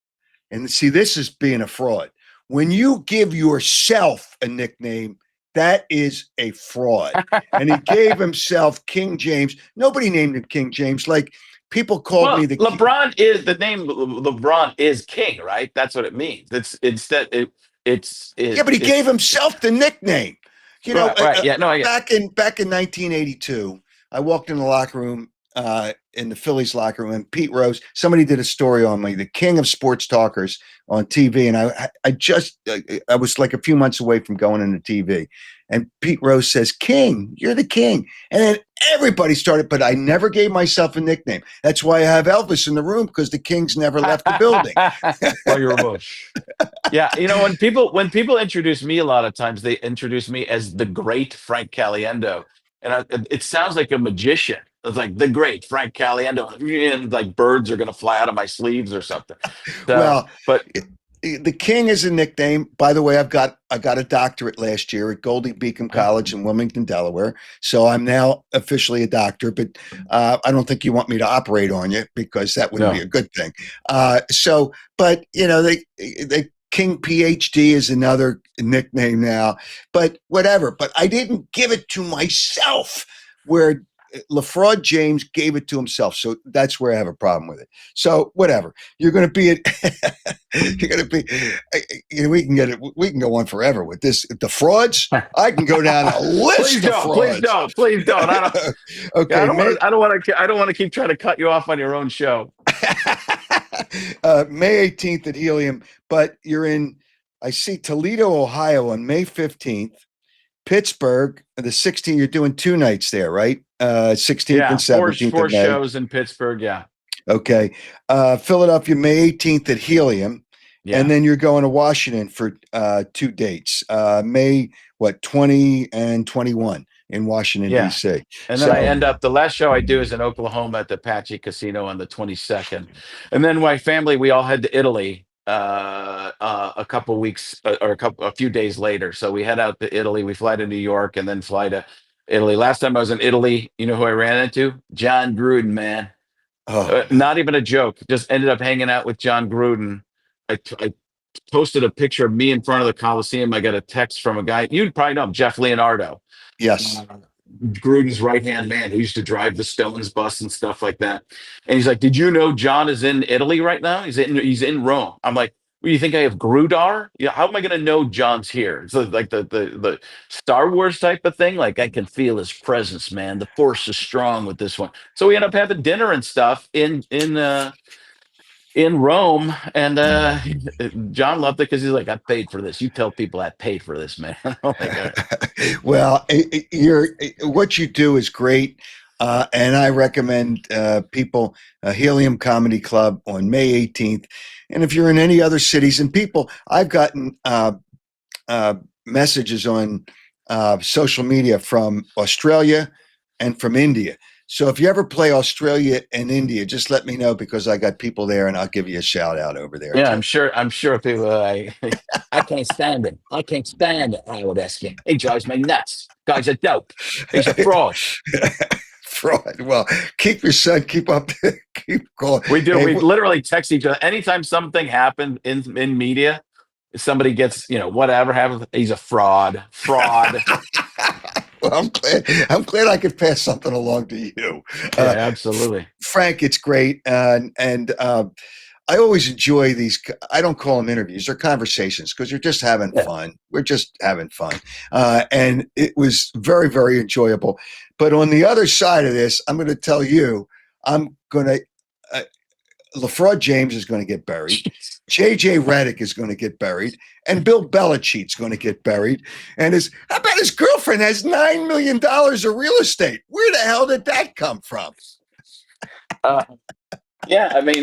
And see, this is being a fraud. When you give yourself a nickname, that is a fraud. And he gave himself King James. Nobody named him King James. Like, people called Well, me the LeBron is the name. LeBron is king, right? That's what it means. Yeah, but he gave himself the nickname. Right. Yeah. No, I get. Back in 1982, I walked in the locker room, in the Phillies locker room, and Pete Rose. Somebody did a story on me, the king of sports talkers on TV, and I was like a few months away from going into TV, and Pete Rose says, "King, you're the king," and then everybody started. But I never gave myself a nickname. That's why I have Elvis in the room, because the Kings never left the building. Well, you're a bush. Yeah, when people introduce me, a lot of times they introduce me as the great Frank Caliendo, and it sounds like a magician. It's like the great Frank Caliendo, and like birds are going to fly out of my sleeves or something. So, Well, but the King is a nickname. By the way, I got a doctorate last year at Goldie Beacom College in Wilmington, Delaware. So I'm now officially a doctor. But I don't think you want me to operate on you, because that wouldn't be a good thing. But they King PhD is another nickname now. But whatever. But I didn't give it to myself. Where LaFraud James gave it to himself. So that's where I have a problem with it. So whatever. You're going to be you're going to be, we can get it. We can go on forever with this. The frauds, I can go down a list of frauds. Please don't. Okay. I don't want to keep trying to cut you off on your own show. May 18th at Helium, but you're in, I see Toledo, Ohio on May 15th. Pittsburgh, the 16th, you're doing 2 nights there, right? 16th and 17th four of May. shows in Pittsburgh, yeah. Okay. Philadelphia, May 18th at Helium. Yeah. And then you're going to Washington for 2 dates. May, 20 and 21 in Washington, Yeah. D.C. And then I end up, the last show I do is in Oklahoma at the Apache Casino on the 22nd. And then my family, we all head to Italy a couple weeks or a few days later. So we head out to Italy, we fly to New York and then fly to Italy. Last time I was in Italy, you know who I ran into? John Gruden, man. Oh. Not even a joke. Just ended up hanging out with John Gruden. I posted a picture of me in front of the Coliseum. I got a text from a guy, you'd probably know him, Jeff Leonardo. Yes. Gruden's right-hand man who used to drive the Stones bus and stuff like that. And he's like, did you know John is in Italy right now? He's in Rome. I'm like, well, you think I have Grudar? Yeah, how am I going to know John's here? So like the Star Wars type of thing. Like I can feel his presence, man. The force is strong with this one. So we end up having dinner and stuff in Rome, and John loved it because he's like, I paid for this. You tell people I paid for this, man. I'm like, well, what you do is great, and I recommend people Helium Comedy Club on May 18th. And if you're in any other cities, and people, I've gotten messages on social media from Australia and from India. So if you ever play Australia and India, just let me know because I got people there and I'll give you a shout out over there. Yeah, too. I'm sure people. I can't stand him. I can't stand Howard Eskin. He drives me nuts. Guy's a dope. He's a fraud. Fraud. Well, keep your son. Keep going. we do. Hey, We literally text each other anytime something happened in media. If somebody gets whatever happens, he's a fraud. Well, I'm glad I could pass something along to you. Yeah, absolutely. Frank, it's great. And I always enjoy these. I don't call them interviews or conversations because you're just having fun. We're just having fun. And it was very, very enjoyable. But on the other side of this, I'm going to tell you, LaFraud James is going to get buried. JJ Redick is going to get buried. And Bill Belichick's going to get buried. And how about his girlfriend has $9 million of real estate? Where the hell did that come from? Yeah, I mean,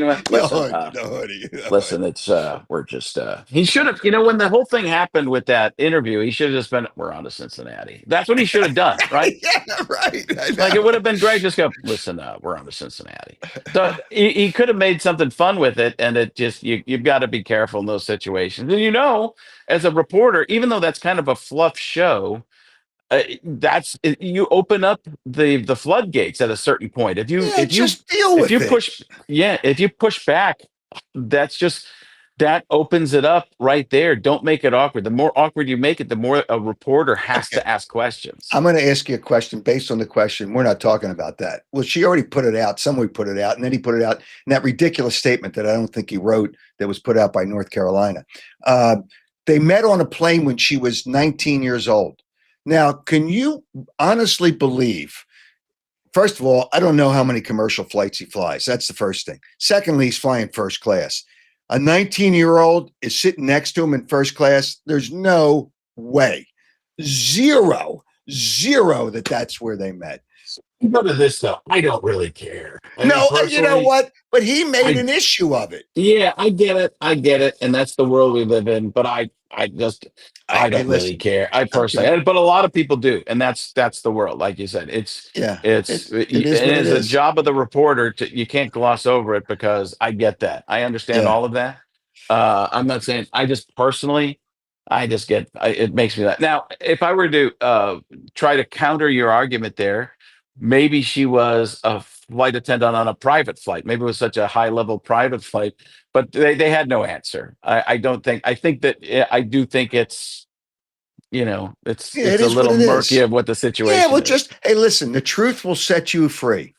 Listen, it's we're just he should have, when the whole thing happened with that interview, he should have just been, we're on to Cincinnati. That's what he should have done, right? Yeah, right. Like it would have been great. Just go, listen, we're on to Cincinnati. So he could have made something fun with it. And it just, you've got to be careful in those situations. And as a reporter, even though that's kind of a fluff show, you open up the floodgates at a certain point. If you push back, that opens it up right there. Don't make it awkward. The more awkward you make it, the more a reporter has to ask questions. I'm going to ask you a question based on the question. We're not talking about that. Well, she already put it out. Somebody put it out, and then he put it out in that ridiculous statement that I don't think he wrote that was put out by North Carolina. They met on a plane when she was 19 years old. Now, can you honestly believe, first of all, I don't know how many commercial flights he flies. That's the first thing. Secondly, he's flying first class. A 19-year-old is sitting next to him in first class. There's no way. Zero that's where they met. You go to this though. I don't really care. You know what? But he made an issue of it. Yeah, I get it, and that's the world we live in. But I don't really care. I personally, but a lot of people do, and that's the world. Like you said, it is a job of the reporter. You can't gloss over it because I get that. I understand all of that. I'm not saying. I just personally, it makes me laugh. Now, if I were to try to counter your argument there, maybe she was a flight attendant on a private flight. Maybe it was such a high-level private flight, but they had no answer. I do think it's it's it a is what little it murky is. of what the Yeah, situation well, is. hey, listen, the truth will set you free.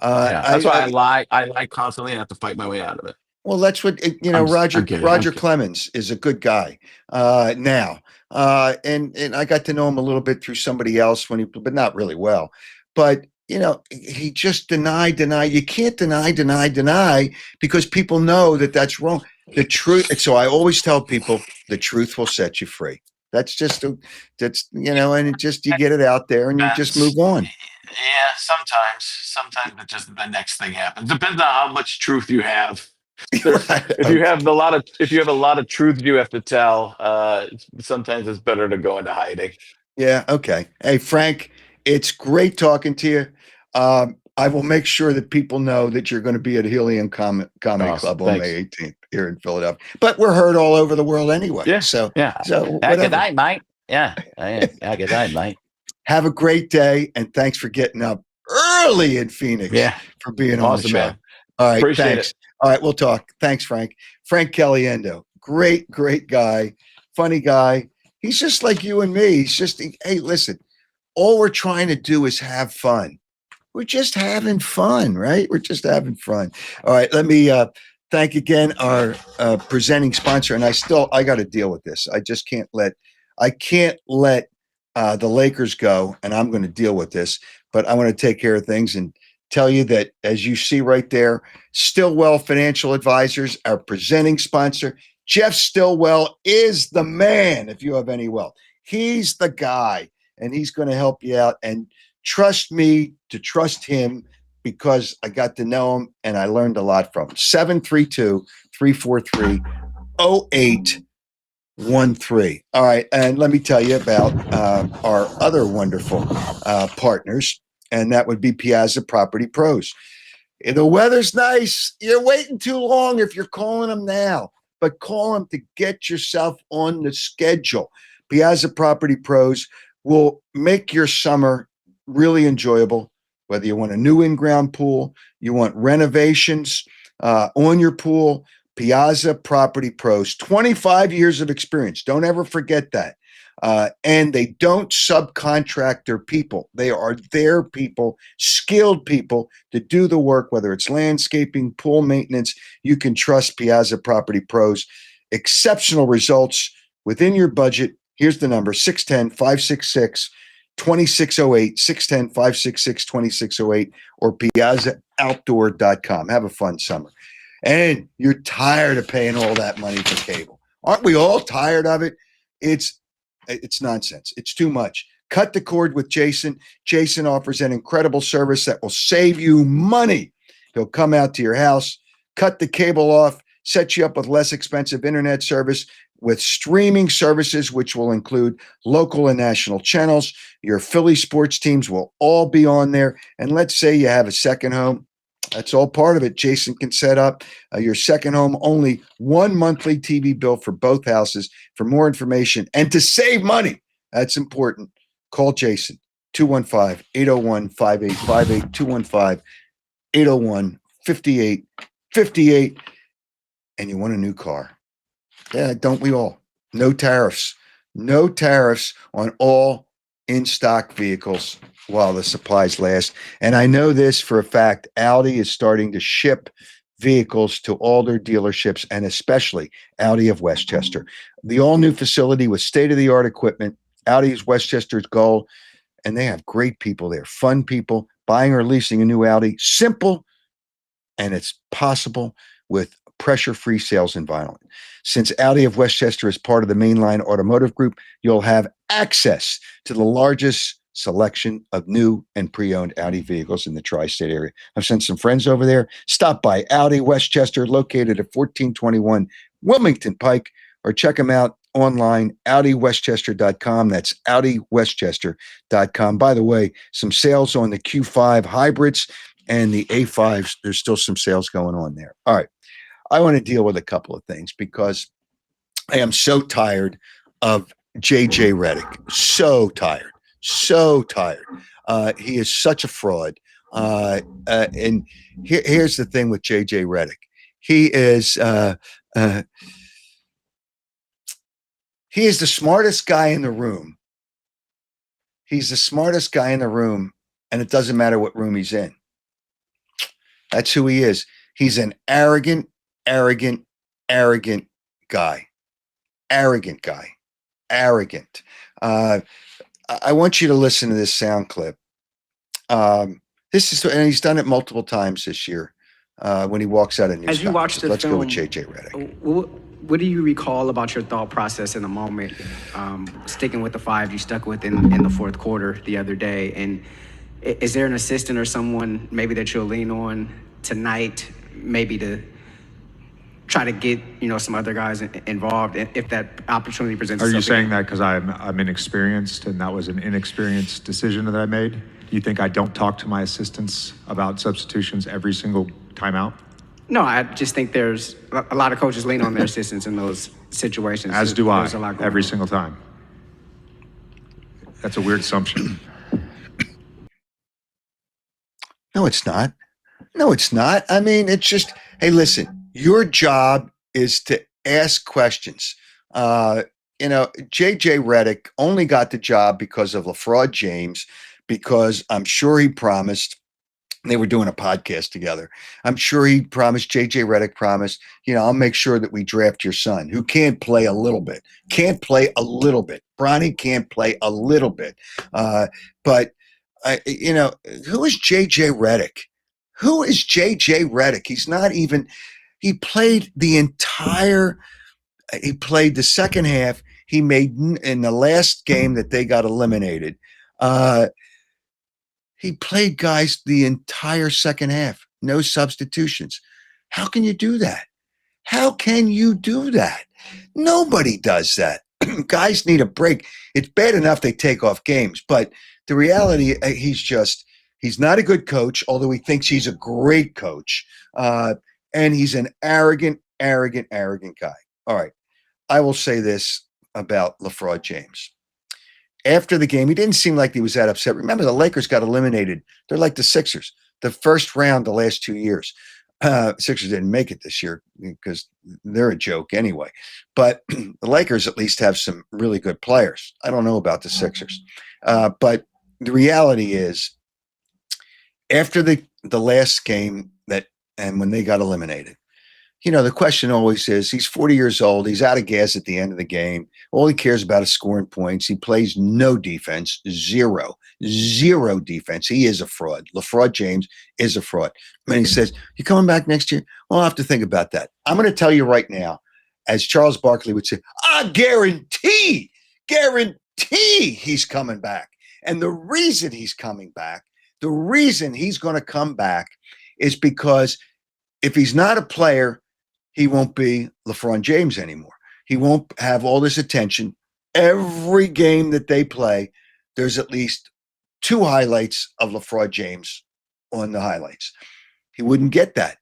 Yeah, that's why I lie. I lie constantly and have to fight my way out of it. Well, that's what I'm kidding. Roger Clemens is a good guy now, and I got to know him a little bit through somebody else but not really well. But he just deny. You can't deny because people know that that's wrong. The truth. And so I always tell people the truth will set you free. That's just and it just you get it out there and you just move on. Yeah, sometimes it just the next thing happens. Depends on how much truth you have. If you have a lot of truth you have to tell, sometimes it's better to go into hiding. Yeah. Okay. Hey, Frank, it's great talking to you. I will make sure that people know that you're going to be at Helium Comedy Awesome. Club on May 18th here in Philadelphia. But we're heard all over the world anyway. Yeah. So Good whatever. night, mate. Yeah. Good night, mate. Have a great day, and thanks for getting up early in Phoenix. Yeah. For being on the show. Man. All right. Appreciate thanks. it. All right. We'll talk. Thanks, Frank. Frank Caliendo. Great guy. Funny guy. He's just like you and me. Hey, listen, all we're trying to do is have fun. We're just having fun, right? We're just having fun. All right. Let me thank again our presenting sponsor. And I got to deal with this. I can't let the Lakers go, and I'm going to deal with this, but I want to take care of things and tell you that, as you see right there, Stillwell Financial Advisors, our presenting sponsor. Jeff Stillwell is the man. If you have any wealth, he's the guy, and he's going to help you out. And trust me to trust him, because I got to know him and I learned a lot from him. 732-343-0813. All right. And let me tell you about our other wonderful partners, and that would be Piazza Property Pros. The weather's nice. You're waiting too long if you're calling them now, but call them to get yourself on the schedule. Piazza Property Pros will make your summer really enjoyable, whether you want a new in-ground pool, you want renovations on your pool. Piazza Property Pros, 25 years of experience. Don't ever forget that. And they don't subcontract their people. They are their people, skilled people to do the work, whether it's landscaping, pool maintenance. You can trust Piazza Property Pros. Exceptional results within your budget. Here's the number: 610-566-2608, 610-566-2608, or piazzaoutdoor.com. Have a fun summer. And you're tired of paying all that money for cable. Aren't we all tired of it? It's nonsense. It's too much. Cut the cord with Jason. Jason offers an incredible service that will save you money. He'll come out to your house, cut the cable off, set you up with less expensive internet service with streaming services, which will include local and national channels. Your Philly sports teams will all be on there. And let's say you have a second home. That's all part of it. Jason can set up your second home, only one monthly TV bill for both houses. For more information and to save money, that's important, call Jason, 215-801-5858, 215-801-5858. And you want a new car. Yeah, don't we all? No tariffs on all in-stock vehicles while the supplies last. And I know this for a fact: Audi is starting to ship vehicles to all their dealerships, and especially Audi of Westchester. The all-new facility with state-of-the-art equipment. Audi is Westchester's goal, and they have great people there, fun people. Buying or leasing a new Audi, simple, and it's possible with pressure-free sales environment. Since Audi of Westchester is part of the Mainline Automotive Group, you'll have access to the largest selection of new and pre-owned Audi vehicles in the tri-state area. I've sent some friends over there. Stop by Audi Westchester, located at 1421 Wilmington Pike, or check them out online, AudiWestchester.com. That's AudiWestchester.com. By the way, some sales on the Q5 hybrids and the A5s. There's still some sales going on there. All right. I want to deal with a couple of things because I am so tired of JJ Redick. So tired. He is such a fraud. And here's the thing with JJ Redick. He is the smartest guy in the room, He's the smartest guy in the room, and it doesn't matter what room he's in. That's who he is. He's an arrogant guy. Arrogant guy. Arrogant. I want you to listen to this sound clip. And he's done it multiple times this year when he walks out of news. As you watch the Let's film, go with JJ Redick. What do you recall about your thought process in the moment? Sticking with the 5 you stuck with in the fourth quarter the other day, and is there an assistant or someone maybe that you'll lean on tonight, maybe to try to get some other guys involved if that opportunity presents itself? Are you saying that because I'm inexperienced and that was an inexperienced decision that I made? Do you think I don't talk to my assistants about substitutions every single time out? No, I just think there's a lot of coaches lean on their assistants in those situations. As do I, There's a lot going every on. single time. That's a weird assumption. No, it's not. No, it's not. I mean, it's just, hey, listen, your job is to ask questions. JJ Redick only got the job because of LaFraud James, because I'm sure he promised. They were doing a podcast together. I'm sure he promised, JJ Redick promised, I'll make sure that we draft your son, who can't play a little bit. Bronny can't play a little bit. But who is JJ Redick? Who is JJ Redick? He's not even, he played the second half. He made in the last game that they got eliminated. He played guys the entire second half, no substitutions. How can you do that? Nobody does that. Guys need a break. It's bad enough they take off games, but the reality, he's not a good coach, although he thinks he's a great coach. And he's an arrogant guy. All right. I will say this about LaFraud James. After the game, he didn't seem like he was that upset. Remember, the Lakers got eliminated. They're like the Sixers. The first round the last 2 years. Sixers didn't make it this year because they're a joke anyway. But the Lakers at least have some really good players. I don't know about the Sixers. But the reality is, after the last game and when they got eliminated, the question always is, he's 40 years old. He's out of gas at the end of the game. All he cares about is scoring points. He plays no defense, zero defense. He is a fraud. LaFraud James is a fraud. And he says, you coming back next year? Well, I'll have to think about that. I'm going to tell you right now, as Charles Barkley would say, I guarantee he's coming back. And the reason he's coming back, the reason he's going to come back is because if he's not a player, he won't be LaFraud James anymore. He won't have all this attention. Every game that they play, there's at least 2 highlights of LaFraud James on the highlights. He wouldn't get that.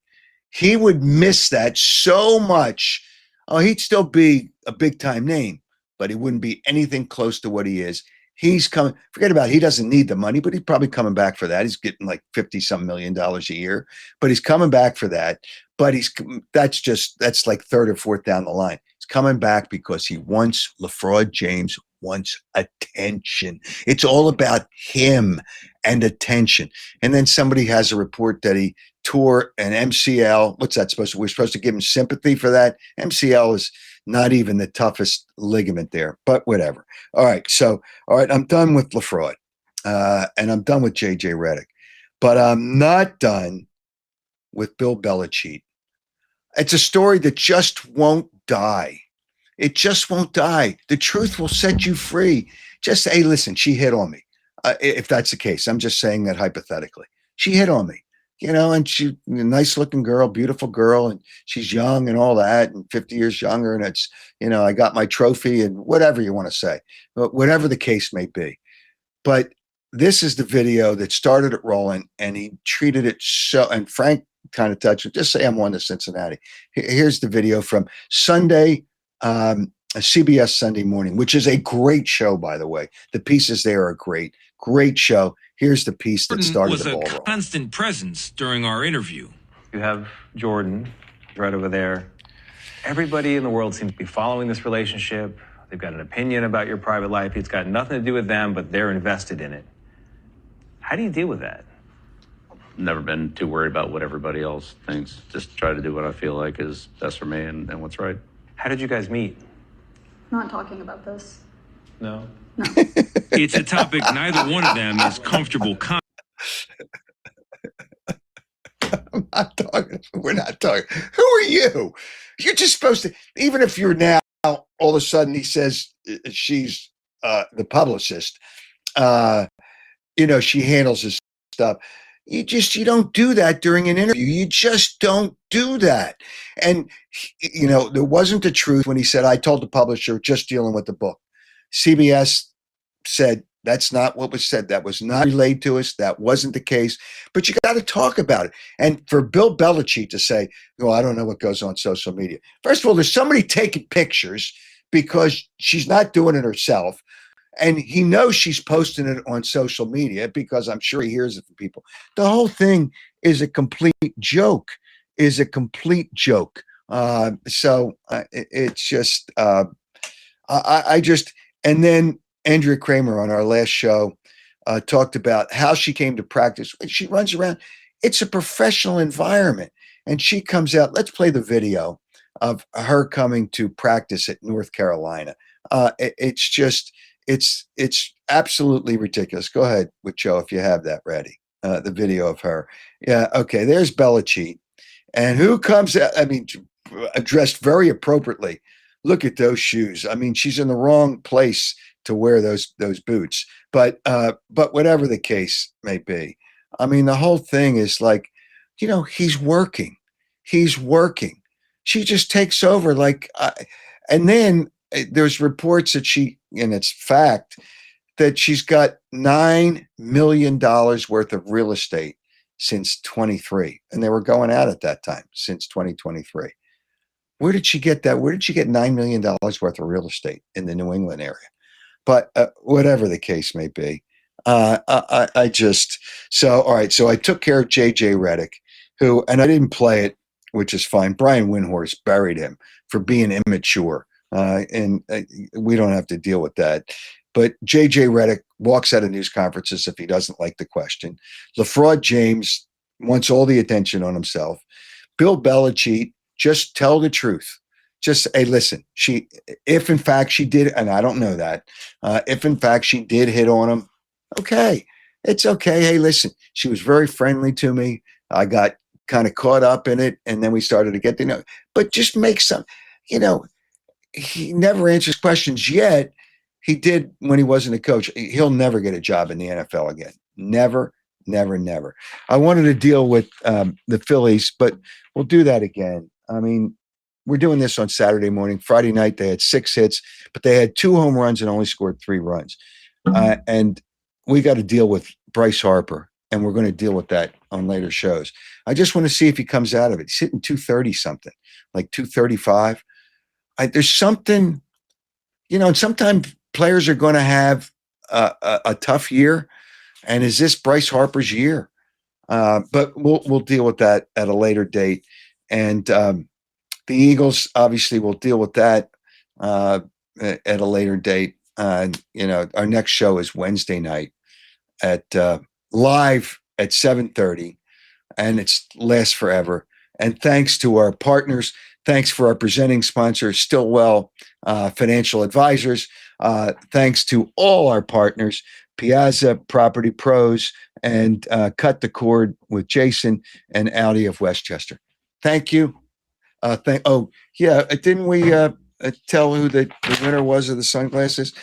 He would miss that so much. Oh, he'd still be a big-time name, but he wouldn't be anything close to what he is. He's coming. Forget about it. He doesn't need the money, but he's probably coming back for that. He's getting like $50-some million a year, but he's coming back for that. But that's like third or fourth down the line. He's coming back because LaFraud James wants attention. It's all about him and attention. And then somebody has a report that he tore an MCL. What's that supposed to? We're supposed to give him sympathy for that. MCL is not even the toughest ligament there, but whatever. All right. I'm done with LaFraud, and I'm done with JJ Redick, but I'm not done with Bill Belichick. It's a story that just won't die. It just won't die. The truth will set you free. Just say, hey, listen, she hit on me. If that's the case, I'm just saying that hypothetically. She hit on me, and she's a nice looking girl, beautiful girl, and she's young and all that, and 50 years younger. And it's, I got my trophy and whatever you want to say, but whatever the case may be. But this is the video that started it rolling, and he treated it so, and Frank kind of touched it. Just say I'm one to Cincinnati. Here's the video from Sunday, CBS Sunday Morning, which is a great show, by the way. The pieces there are great show. Here's the piece that started the ball rolling. Was a constant presence during our interview. You have Jordan right over there. Everybody in the world seems to be following this relationship. They've got an opinion about your private life. It's got nothing to do with them, but they're invested in it. How do you deal with that? Never been too worried about what everybody else thinks. Just try to do what I feel like is best for me and what's right. How did you guys meet? Not talking about this. No? No. It's a topic neither one of them is comfortable I'm not talking. We're not talking. Who are you? You're just supposed to, even if you're now, all of a sudden he says she's the publicist, she handles his stuff. You don't do that during an interview. You just don't do that. And, there wasn't the truth when he said, I told the publisher just dealing with the book. CBS said, that's not what was said. That was not relayed to us. That wasn't the case. But you got to talk about it. And for Bill Belichick to say, well, I don't know what goes on social media. First of all, there's somebody taking pictures because she's not doing it herself. And he knows she's posting it on social media because I'm sure he hears it from people. The whole thing is a complete joke, It's just, and then Andrea Kramer on our last show talked about how she came to practice. She runs around. It's a professional environment. And she comes out. Let's play the video of her coming to practice at North Carolina. It's absolutely ridiculous. Go ahead with Joe if you have that ready. The video of her. Yeah. Okay. There's Belichick. And who comes out? Dressed very appropriately. Look at those shoes. She's in the wrong place to wear those boots. But whatever the case may be, the whole thing is like, he's working. She just takes over and then there's reports that and it's fact, that she's got $9 million worth of real estate since 23. And they were going out at that time since 2023. Where did she get that? Where did she get $9 million worth of real estate in the New England area? But whatever the case may be, all right. So I took care of JJ Redick, and I didn't play it, which is fine. Brian Windhorst buried him for being immature. And we don't have to deal with that. But JJ Redick walks out of news conferences if he doesn't like the question. LaFraud James wants all the attention on himself. Bill Belichick, just tell the truth. Just, hey, listen, if in fact she did, and I don't know that, if in fact she did hit on him, okay, it's okay. Hey, listen, she was very friendly to me. I got kind of caught up in it, and then we started to get to know. But just make some, he never answers questions yet. He did when he wasn't a coach. He'll never get a job in the NFL again. Never, never, never. I wanted to deal with the Phillies, but we'll do that again. We're doing this on Saturday morning. Friday night, they had 6 hits, but they had 2 home runs and only scored 3 runs. And we got to deal with Bryce Harper, and we're going to deal with that on later shows. I just want to see if he comes out of it. He's hitting 230 something, like 235. There's something, and sometimes players are going to have a tough year. And is this Bryce Harper's year? But we'll deal with that at a later date. And the Eagles, obviously, will deal with that at a later date. Our next show is Wednesday night at live at 7:30, and it's lasts forever. And thanks to our partners. Thanks for our presenting sponsor, Stillwell Financial Advisors. Thanks to all our partners, Piazza Property Pros, and Cut the Cord with Jason and Audi of Westchester. Thank you. Didn't we tell who the winner was of the sunglasses?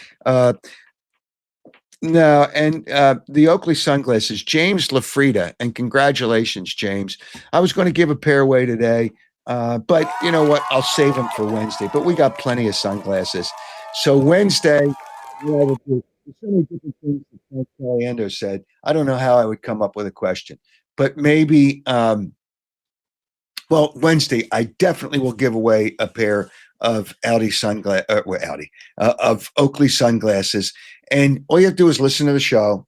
No, and the Oakley sunglasses, James LaFrida, and congratulations, James. I was going to give a pair away today, but you know what? I'll save them for Wednesday. But we got plenty of sunglasses. So Wednesday, there's so many different things that Caliendo said. I don't know how I would come up with a question, but maybe, Wednesday, I definitely will give away a pair of of Oakley sunglasses. And all you have to do is listen to the show.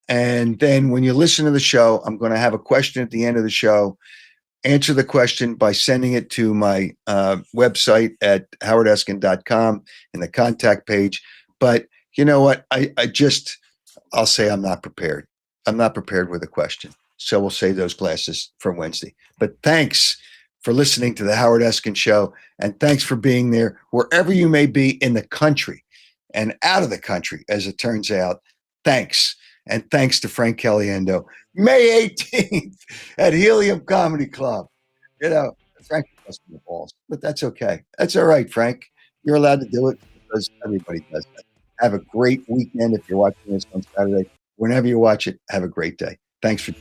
And then when you listen to the show, I'm going to have a question at the end of the show. answer the question by sending it to my website at howardeskin.com in the contact page. But you know what? I'll say I'm not prepared. I'm not prepared with a question. So we'll save those glasses for Wednesday. But thanks for listening to the Howard Eskin Show. And thanks for being there wherever you may be in the country and out of the country, as it turns out. Thanks. And thanks to Frank Caliendo. May 18th at Helium Comedy Club. You know, Frank must be the balls, but that's okay. That's all right, Frank. You're allowed to do it because everybody does that. Have a great weekend if you're watching this on Saturday. Whenever you watch it, have a great day. Thanks for